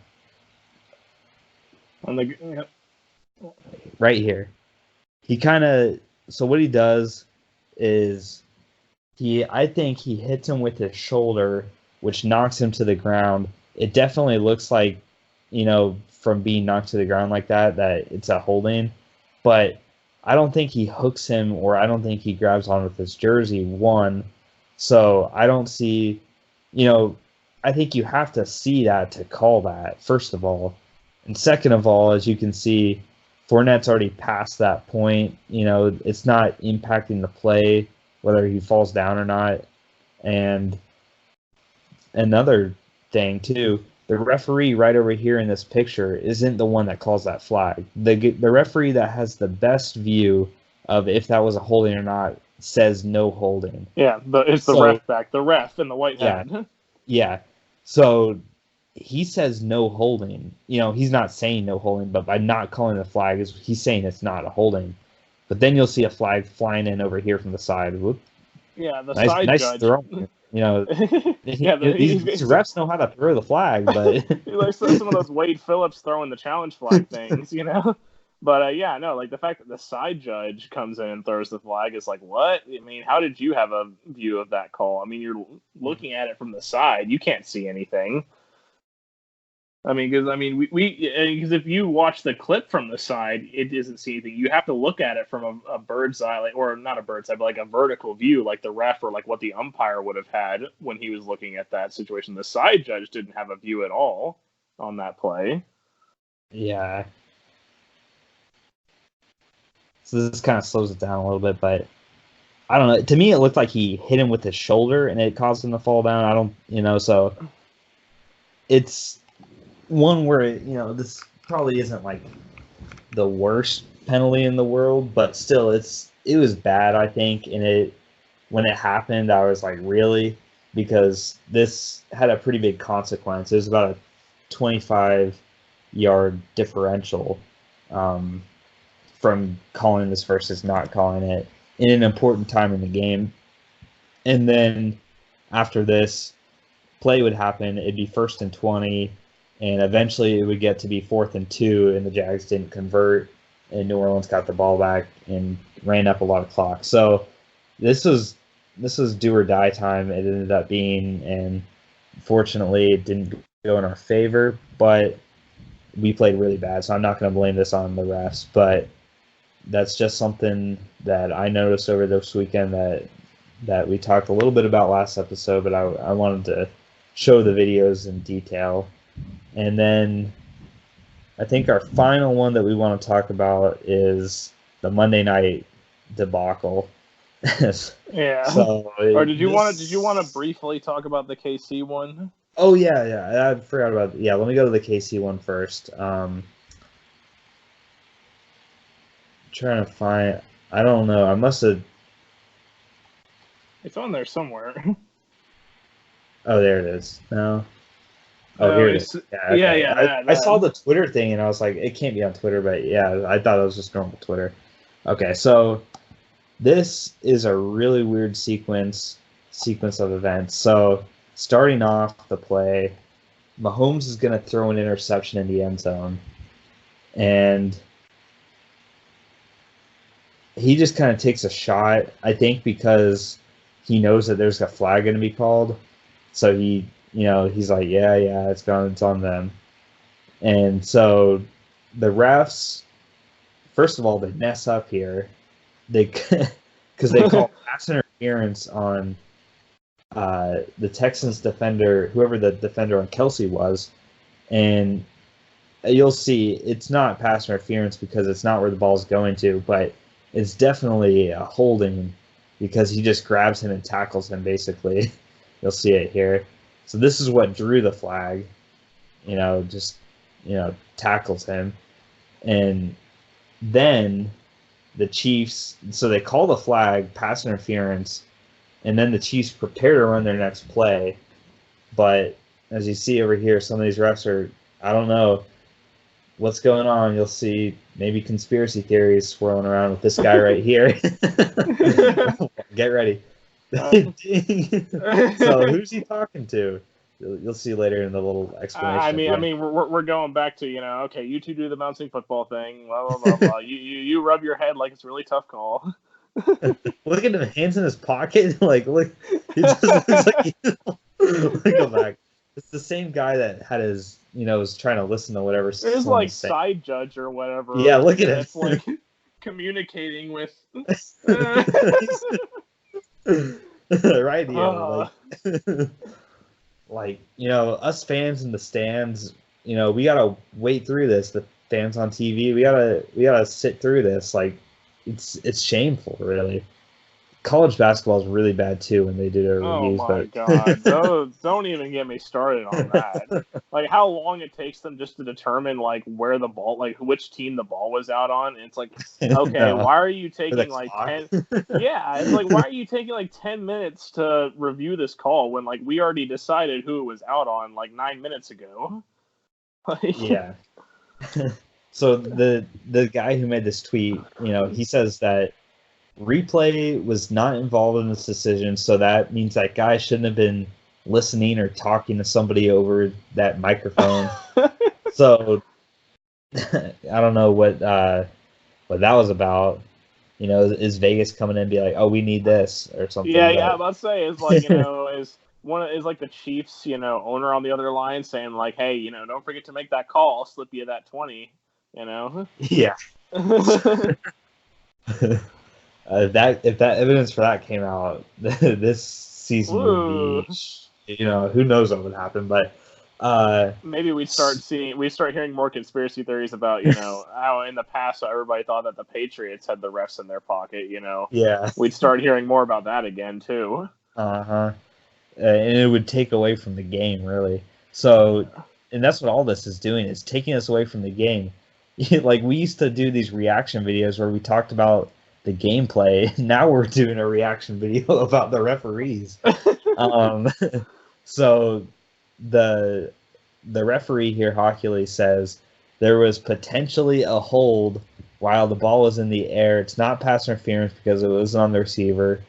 On the yeah. right here. He kind of, so what he does is I think he hits him with his shoulder, which knocks him to the ground. It definitely looks like, from being knocked to the ground like that it's a holding, but I don't think he hooks him, or I don't think he grabs on with his jersey, one. So I don't see, I think you have to see that to call that, first of all. And second of all, as you can see, Fournette's already past that point. It's not impacting the play, whether he falls down or not. And another thing, too, the referee right over here in this picture isn't the one that calls that flag. The referee that has the best view of if that was a holding or not says no holding. Yeah, it's the ref back. The ref in the white hat. Yeah. So he says no holding. He's not saying no holding, but by not calling the flag, he's saying it's not a holding. But then you'll see a flag flying in over here from the side. Whoop. Yeah, the nice, side nice judge. Throwing. Yeah, these refs know how to throw the flag, but like some of those Wade Phillips throwing the challenge flag things, But like the fact that the side judge comes in and throws the flag is like, what? I mean, how did you have a view of that call? I mean, you're looking at it from the side, you can't see anything. I mean, because if you watch the clip from the side, it doesn't see anything. You have to look at it from a bird's eye, or not a bird's eye, but like a vertical view, like the ref or like what the umpire would have had when he was looking at that situation. The side judge didn't have a view at all on that play. Yeah. So this kind of slows it down a little bit, but I don't know. To me, it looked like he hit him with his shoulder and it caused him to fall down. I don't, so it's one where, this probably isn't like the worst penalty in the world, but still it was bad, I think. And when it happened, I was like, really? Because this had a pretty big consequence. It was about a 25-yard differential from calling this versus not calling it in an important time in the game. And then after this, play would happen. It'd be 1st and 20. And eventually it would get to be 4th and 2, and the Jags didn't convert, and New Orleans got the ball back and ran up a lot of clock. So this was do or die time. It ended up being, and fortunately it didn't go in our favor, but we played really bad. So I'm not going to blame this on the refs, but that's just something that I noticed over this weekend that we talked a little bit about last episode, but I wanted to show the videos in detail. And then I think our final one that we want to talk about is the Monday night debacle. Yeah. So or did you want to briefly talk about the KC one? Oh yeah. I forgot about it. Yeah, let me go to the KC one first. Trying to find. I don't know. I must have. It's on there somewhere. Oh, there it is. No. Oh, here it is. Yeah. Okay. Yeah. I saw the Twitter thing and I was like, it can't be on Twitter, but yeah, I thought it was just normal Twitter. Okay, so this is a really weird sequence of events. So starting off the play, Mahomes is going to throw an interception in the end zone, and he just kind of takes a shot, I think, because he knows that there's a flag going to be called. So he's like, yeah, it's on them. And so the refs, first of all, they mess up here. Because they call pass interference on the Texans defender, whoever the defender on Kelsey was. And you'll see it's not pass interference because it's not where the ball's going to, but it's definitely a holding because he just grabs him and tackles him, basically. You'll see it here. So this is what drew the flag, tackles him. And then the Chiefs, so they call the flag, pass interference, and then the Chiefs prepare to run their next play. But as you see over here, some of these refs are, I don't know what's going on. You'll see maybe conspiracy theories swirling around with this guy right here. Get ready. So who's he talking to? You'll see later in the little explanation. I mean, we're going back to, okay, you two do the bouncing football thing, blah blah blah blah. You rub your head like it's a really tough call. Look at him, hands in his pocket. Like, look, he just looks like. Go back. It's the same guy that had his, was trying to listen to whatever. It's like side judge or whatever. Yeah, look at it. It's like communicating with. Right, like us fans in the stands, we gotta wait through this. The fans on TV, we gotta sit through this. Like, it's shameful, really. College basketball is really bad too when they do their reviews. Oh my god! Don't even get me started on that. Like, how long it takes them just to determine like where the ball, like which team the ball was out on. And it's like, okay, why are you taking like 10? Yeah, it's like, why are you taking like 10 minutes to review this call when like we already decided who it was out on like 9 minutes ago? Yeah. So the guy who made this tweet, he says that replay was not involved in this decision, so that means that guy shouldn't have been listening or talking to somebody over that microphone. So I don't know what that was about. Is Vegas coming in and be like, oh, we need this or something? Yeah, I'm about to say, is like, is like the Chiefs, owner on the other line saying like, hey, don't forget to make that call. I'll slip you that 20. Yeah. If that evidence for that came out, this season would be, who knows what would happen. But maybe we'd start hearing more conspiracy theories about, how in the past everybody thought that the Patriots had the refs in their pocket. Yeah, we'd start hearing more about that again too. And it would take away from the game, really. So, and that's what all this is doing, is taking us away from the game. Like, we used to do these reaction videos where we talked about the gameplay. Now we're doing a reaction video about the referees. So the referee here, Hockley, says there was potentially a hold while the ball was in the air. It's not pass interference because it was on the receiver.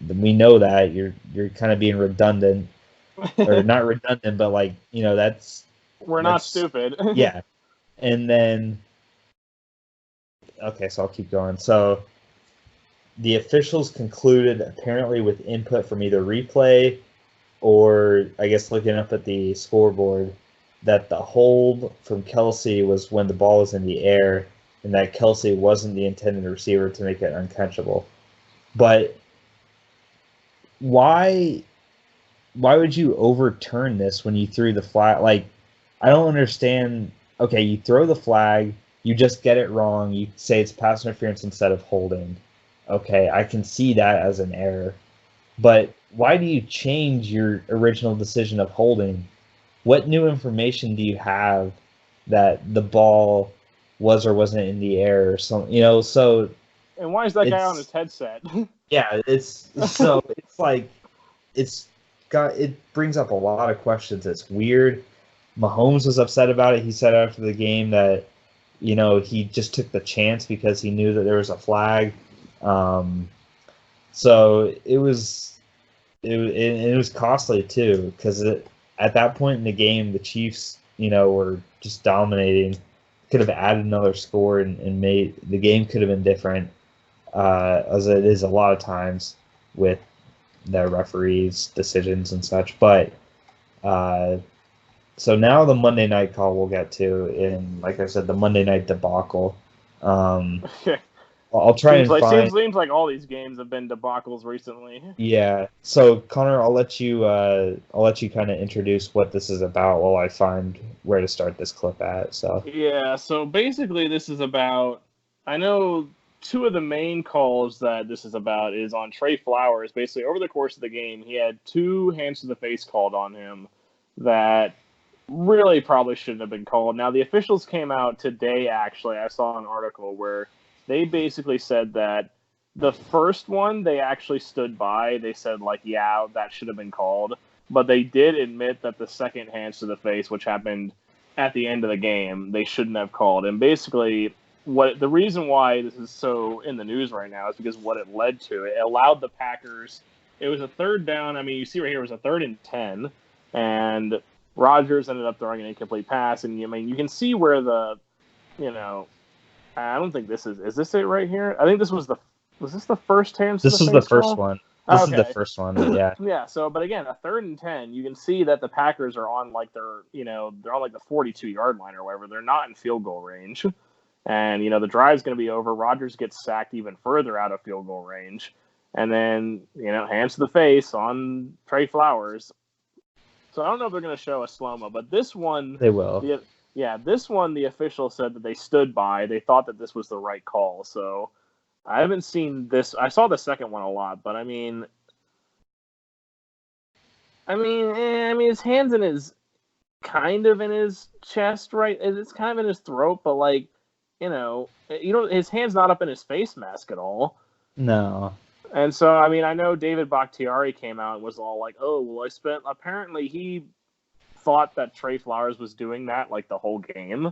We know that. You're kind of being redundant, or not redundant, but like, we're not stupid. Yeah. And then, okay, so I'll keep going. So the officials concluded, apparently with input from either replay or, I guess, looking up at the scoreboard, that the hold from Kelsey was when the ball was in the air, and that Kelsey wasn't the intended receiver to make it uncatchable. But why would you overturn this when you threw the flag? Like, I don't understand. Okay, you throw the flag, you just get it wrong, you say it's pass interference instead of holding. Okay, I can see that as an error. But why do you change your original decision of holding? What new information do you have that the ball was or wasn't in the air or something? So. And why is that guy on his headset? Yeah, it's like, it brings up a lot of questions. It's weird. Mahomes was upset about it. He said after the game that, he just took the chance because he knew that there was a flag. So it was costly too, because at that point in the game, the Chiefs, were just dominating. Could have added another score and made the game could have been different, as it is a lot of times with the referees' decisions and such. But so now the Monday night call we'll get to, and like I said, the Monday night debacle. I'll try and find. Seems like all these games have been debacles recently. Yeah. So Connor, I'll let you kind of introduce what this is about while I find where to start this clip at. So. Yeah. So basically, this is about. I know two of the main calls that this is about is on Trey Flowers. Basically, over the course of the game, he had 2 hands to the face called on him that really probably shouldn't have been called. Now, the officials came out today. Actually, I saw an article where they basically said that the first one they actually stood by. They said, like, yeah, that should have been called. But they did admit that the second hands to the face, which happened at the end of the game, they shouldn't have called. And basically, the reason why this is so in the news right now is because what it led to. It allowed the Packers. It was a third down. I mean, you see right here, it was a 3rd and 10. and Rodgers ended up throwing an incomplete pass. And I mean, you can see where I don't think this is this it right here? I think was this the first hands to the face This was the first call? one. This is the Okay. first one, yeah. Yeah, so but again, a 3rd and 10, you can see that the Packers are on like they're on like the 42-yard line or whatever. They're not in field goal range. And the drive's going to be over. Rodgers gets sacked even further out of field goal range. And then, hands to the face on Trey Flowers. So I don't know if they're going to show a slow-mo, but this one They will. This one the official said that they stood by. They thought that this was the right call. So I haven't seen this. I saw the second one a lot, but I mean, his hands in his kind of in his chest, right? It's kind of in his throat, but like, his hand's not up in his face mask at all. No. And so, I mean, I know David Bakhtiari came out and was all like, "Oh, well, apparently he thought that Trey Flowers was doing that like the whole game."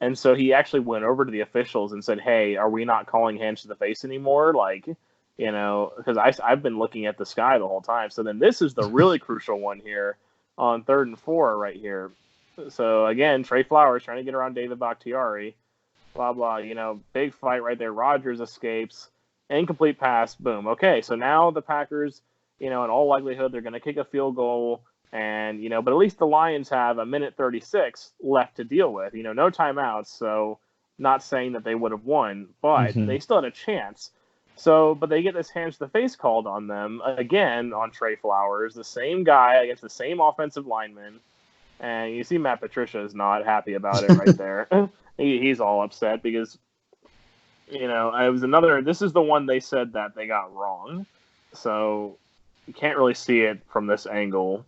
And so he actually went over to the officials and said, "Hey, are we not calling hands to the face anymore?" Like, because I've been looking at the sky the whole time. So then this is the really crucial one here on 3rd and 4 right here. So again, Trey Flowers trying to get around David Bakhtiari, blah, blah, big fight right there. Rodgers escapes, incomplete pass, boom. Okay, so now the Packers, in all likelihood, they're going to kick a field goal. And, but at least the Lions have a minute 36 left to deal with. No timeouts, so not saying that they would have won, but they still had a chance. So, but they get this hands to the face called on them, again, on Trey Flowers, the same guy against the same offensive lineman. And you see Matt Patricia is not happy about it right there. He's all upset because, this is the one they said that they got wrong. So you can't really see it from this angle.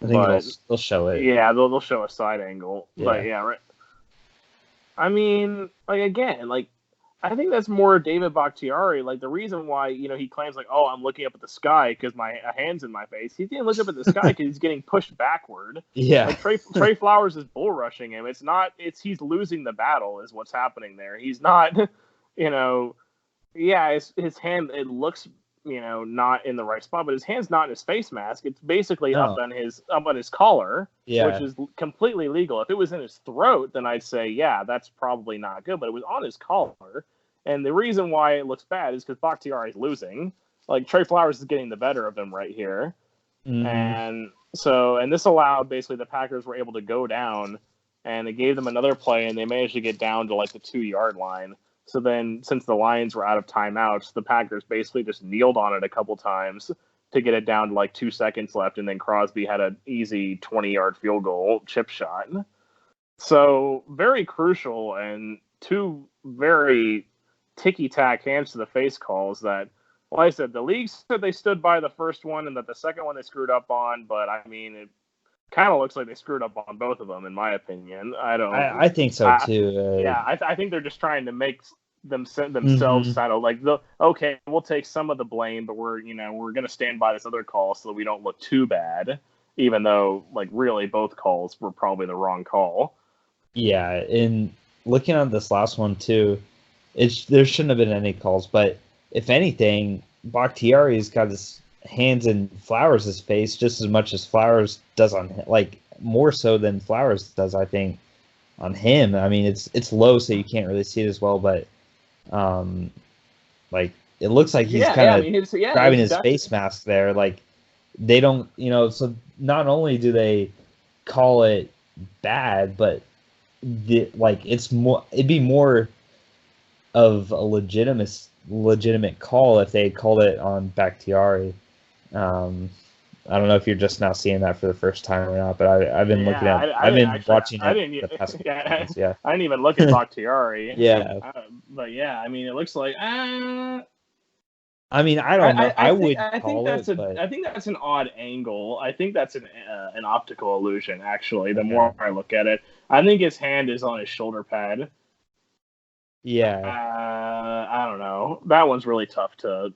I think they'll show it. Yeah, they'll show a side angle. Yeah. But yeah, right. I mean, like again, like I think that's more David Bakhtiari. Like the reason why he claims like, "Oh, I'm looking up at the sky because my hand's in my face." He didn't look up at the sky because he's getting pushed backward. Yeah. Like Trey Flowers is bull rushing him. He's losing the battle is what's happening there. He's not, his hand it looks not in the right spot, but his hand's not in his face mask. It's basically up on his collar, which is completely legal. If it was in his throat, then I'd say, yeah, that's probably not good, but it was on his collar. And the reason why it looks bad is because Bakhtiari is losing. Like, Trey Flowers is getting the better of him right here. Mm-hmm. And this allowed, basically, the Packers were able to go down, and it gave them another play, and they managed to get down to, like, the 2-yard line. So then, since the Lions were out of timeouts, the Packers basically just kneeled on it a couple times to get it down to like 2 seconds left, and then Crosby had an easy 20-yard field goal chip shot. So very crucial and 2 very ticky-tack hands to the face calls that, like I said, the league said they stood by the first one and that the second one they screwed up on, but I mean, it kind of looks like they screwed up on both of them, in my opinion. I think so too. I think they're just trying to make themselves settle. Like, okay, we'll take some of the blame, but we're going to stand by this other call so that we don't look too bad, even though, like, really both calls were probably the wrong call. Yeah, and looking at this last one too, there shouldn't have been any calls, but if anything, Bakhtiari's got his hands in Flowers' face just as much as Flowers does on him, like more so than Flowers does, I think, on him. I mean, it's low, so you can't really see it as well, but like it looks like he's kind of grabbing his face mask there. Like they don't, so not only do they call it bad, but it'd be more of a legitimate call if they called it on Bakhtiari. I don't know if you're just now seeing that for the first time or not, but I've been looking at. I've been watching it the past couple times, yeah. I didn't even look at Bakhtiari. Yeah. But yeah, I mean, it looks like. I mean, I don't know. I think that's an odd angle. I think that's an optical illusion. Actually, the more I look at it, I think his hand is on his shoulder pad. Yeah. I don't know. That one's really tough to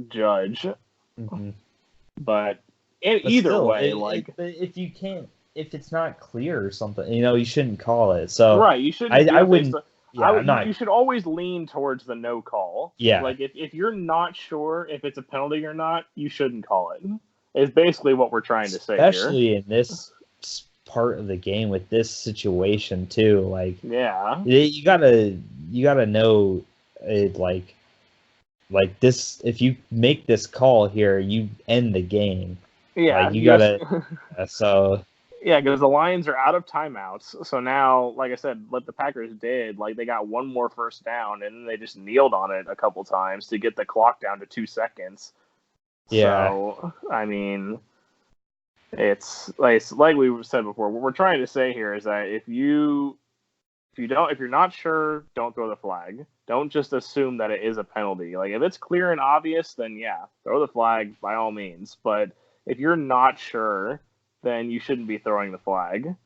judge. Mm-hmm. But either still, way, if it's not clear or something, you shouldn't call it. So right, you shouldn't. I wouldn't. You should always lean towards the no call. Yeah. Like if you're not sure if it's a penalty or not, you shouldn't call it. is basically what we're trying to say here. Especially in this part of the game with this situation too. Like, yeah, you gotta know it. Like this. If you make this call here, you end the game. yeah, Like, you gotta. So. Yeah, because the Lions are out of timeouts. So now, like I said, what the Packers did, like they got one more first down, and then they just kneeled on it a couple times to get the clock down to 2 seconds. Yeah. So, I mean, it's like we said before. What we're trying to say here is that if you're not sure, don't throw the flag. Don't just assume that it is a penalty. Like, if it's clear and obvious, then yeah, throw the flag by all means. But if you're not sure, then you shouldn't be throwing the flag.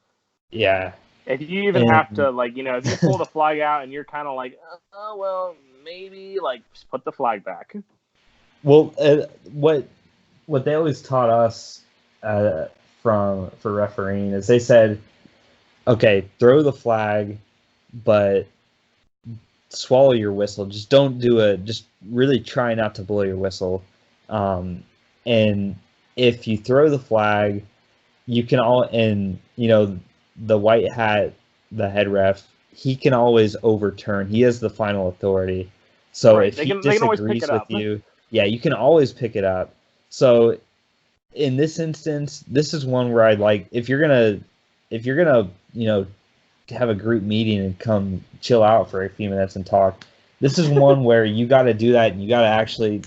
Yeah. If you even have to, like, if you pull the flag out and you're kind of like, oh, well, maybe, like, just put the flag back. Well, what they always taught us for refereeing is they said, okay, throw the flag, but swallow your whistle. Just don't just really try not to blow your whistle. And if you throw the flag, you can the white hat, the head ref, he can always overturn. He has the final authority. So right. if they he can disagrees with you, yeah, you can always pick it up. So in this instance, this is one where I'd like, if you're gonna have a group meeting and come chill out for a few minutes and talk, this is one where you got to do that, and you got to actually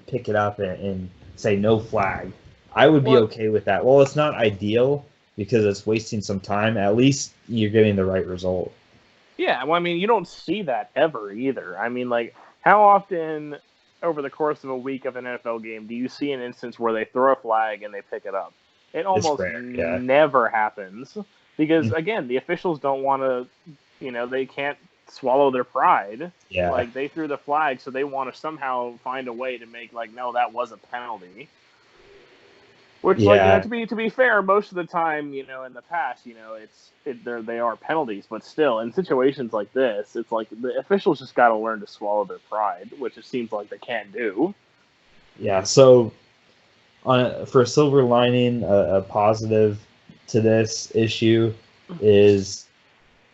pick it up and say no flag. I would be okay with that. Well, it's not ideal because it's wasting some time. At least you're getting the right result. Yeah, well, I mean, you don't see that ever either. I mean, like, how often over the course of a week of an NFL game do you see an instance where they throw a flag and they pick it up? It almost never happens because, again, the officials don't want to, they can't swallow their pride. Yeah. Like, they threw the flag, so they want to somehow find a way to make, like, no, that was a penalty. Which, to be fair, most of the time, in the past, they are penalties, but still, in situations like this, it's like the officials just got to learn to swallow their pride, which it seems like they can't do. Yeah. So, for a silver lining, a positive to this issue is,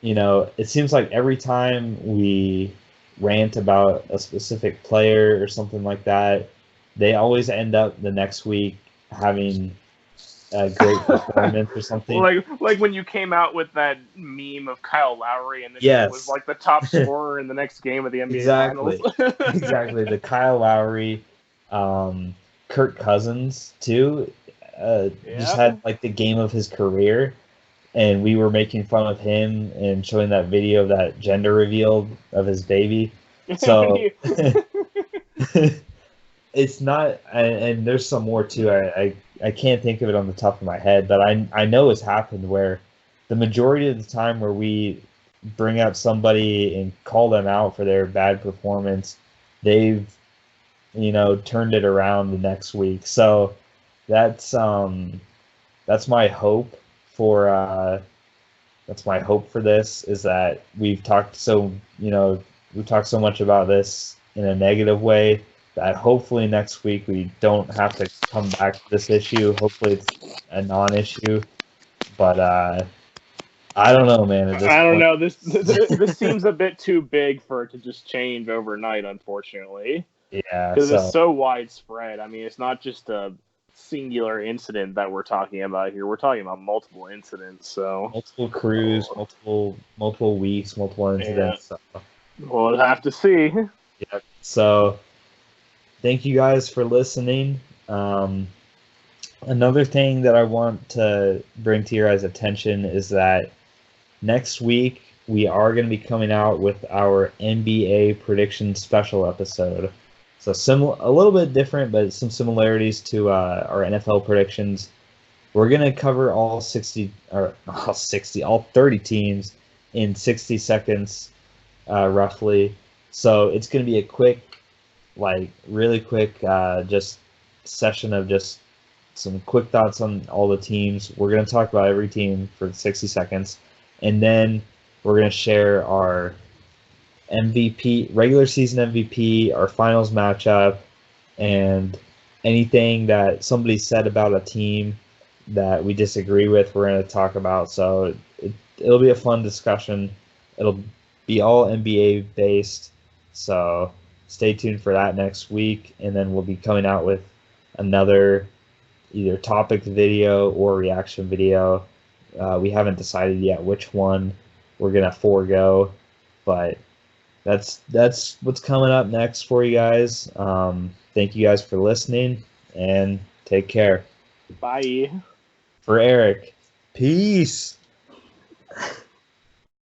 it seems like every time we rant about a specific player or something like that, they always end up the next week having a great performance or something. Like when you came out with that meme of Kyle Lowry and then was like the top scorer in the next game of the NBA Finals. Exactly. The Kyle Lowry, Kirk Cousins too, just had like the game of his career, and we were making fun of him and showing that video of that gender reveal of his baby. So it's not, and there's some more too. I can't think of it on the top of my head, but I know it's happened where the majority of the time where we bring up somebody and call them out for their bad performance, they've turned it around the next week. So that's my hope for this, is that we've talked so much about this in a negative way, that hopefully next week we don't have to come back to this issue. Hopefully it's a non-issue, but I don't know, man. I don't know. This seems a bit too big for it to just change overnight, unfortunately. Yeah, because it's so widespread. I mean, it's not just a singular incident that we're talking about here. We're talking about multiple incidents. So multiple crews, multiple weeks, multiple incidents. Yeah. So. We'll have to see. Yeah. So. Thank you guys for listening. Another thing that I want to bring to your guys' attention is that next week we are going to be coming out with our NBA prediction special episode. So a little bit different, but some similarities to our NFL predictions. We're going to cover all 30 teams in 60 seconds, roughly. So it's going to be a quick, really quick, just session of just some quick thoughts on all the teams. We're going to talk about every team for 60 seconds, and then we're going to share our MVP, regular season MVP, our finals matchup, and anything that somebody said about a team that we disagree with, we're going to talk about. So it'll be a fun discussion. It'll be all NBA based. So stay tuned for that next week. And then we'll be coming out with another either topic video or reaction video. We haven't decided yet which one we're going to forego, but that's what's coming up next for you guys. Thank you guys for listening, and take care. Bye. For Eric, peace.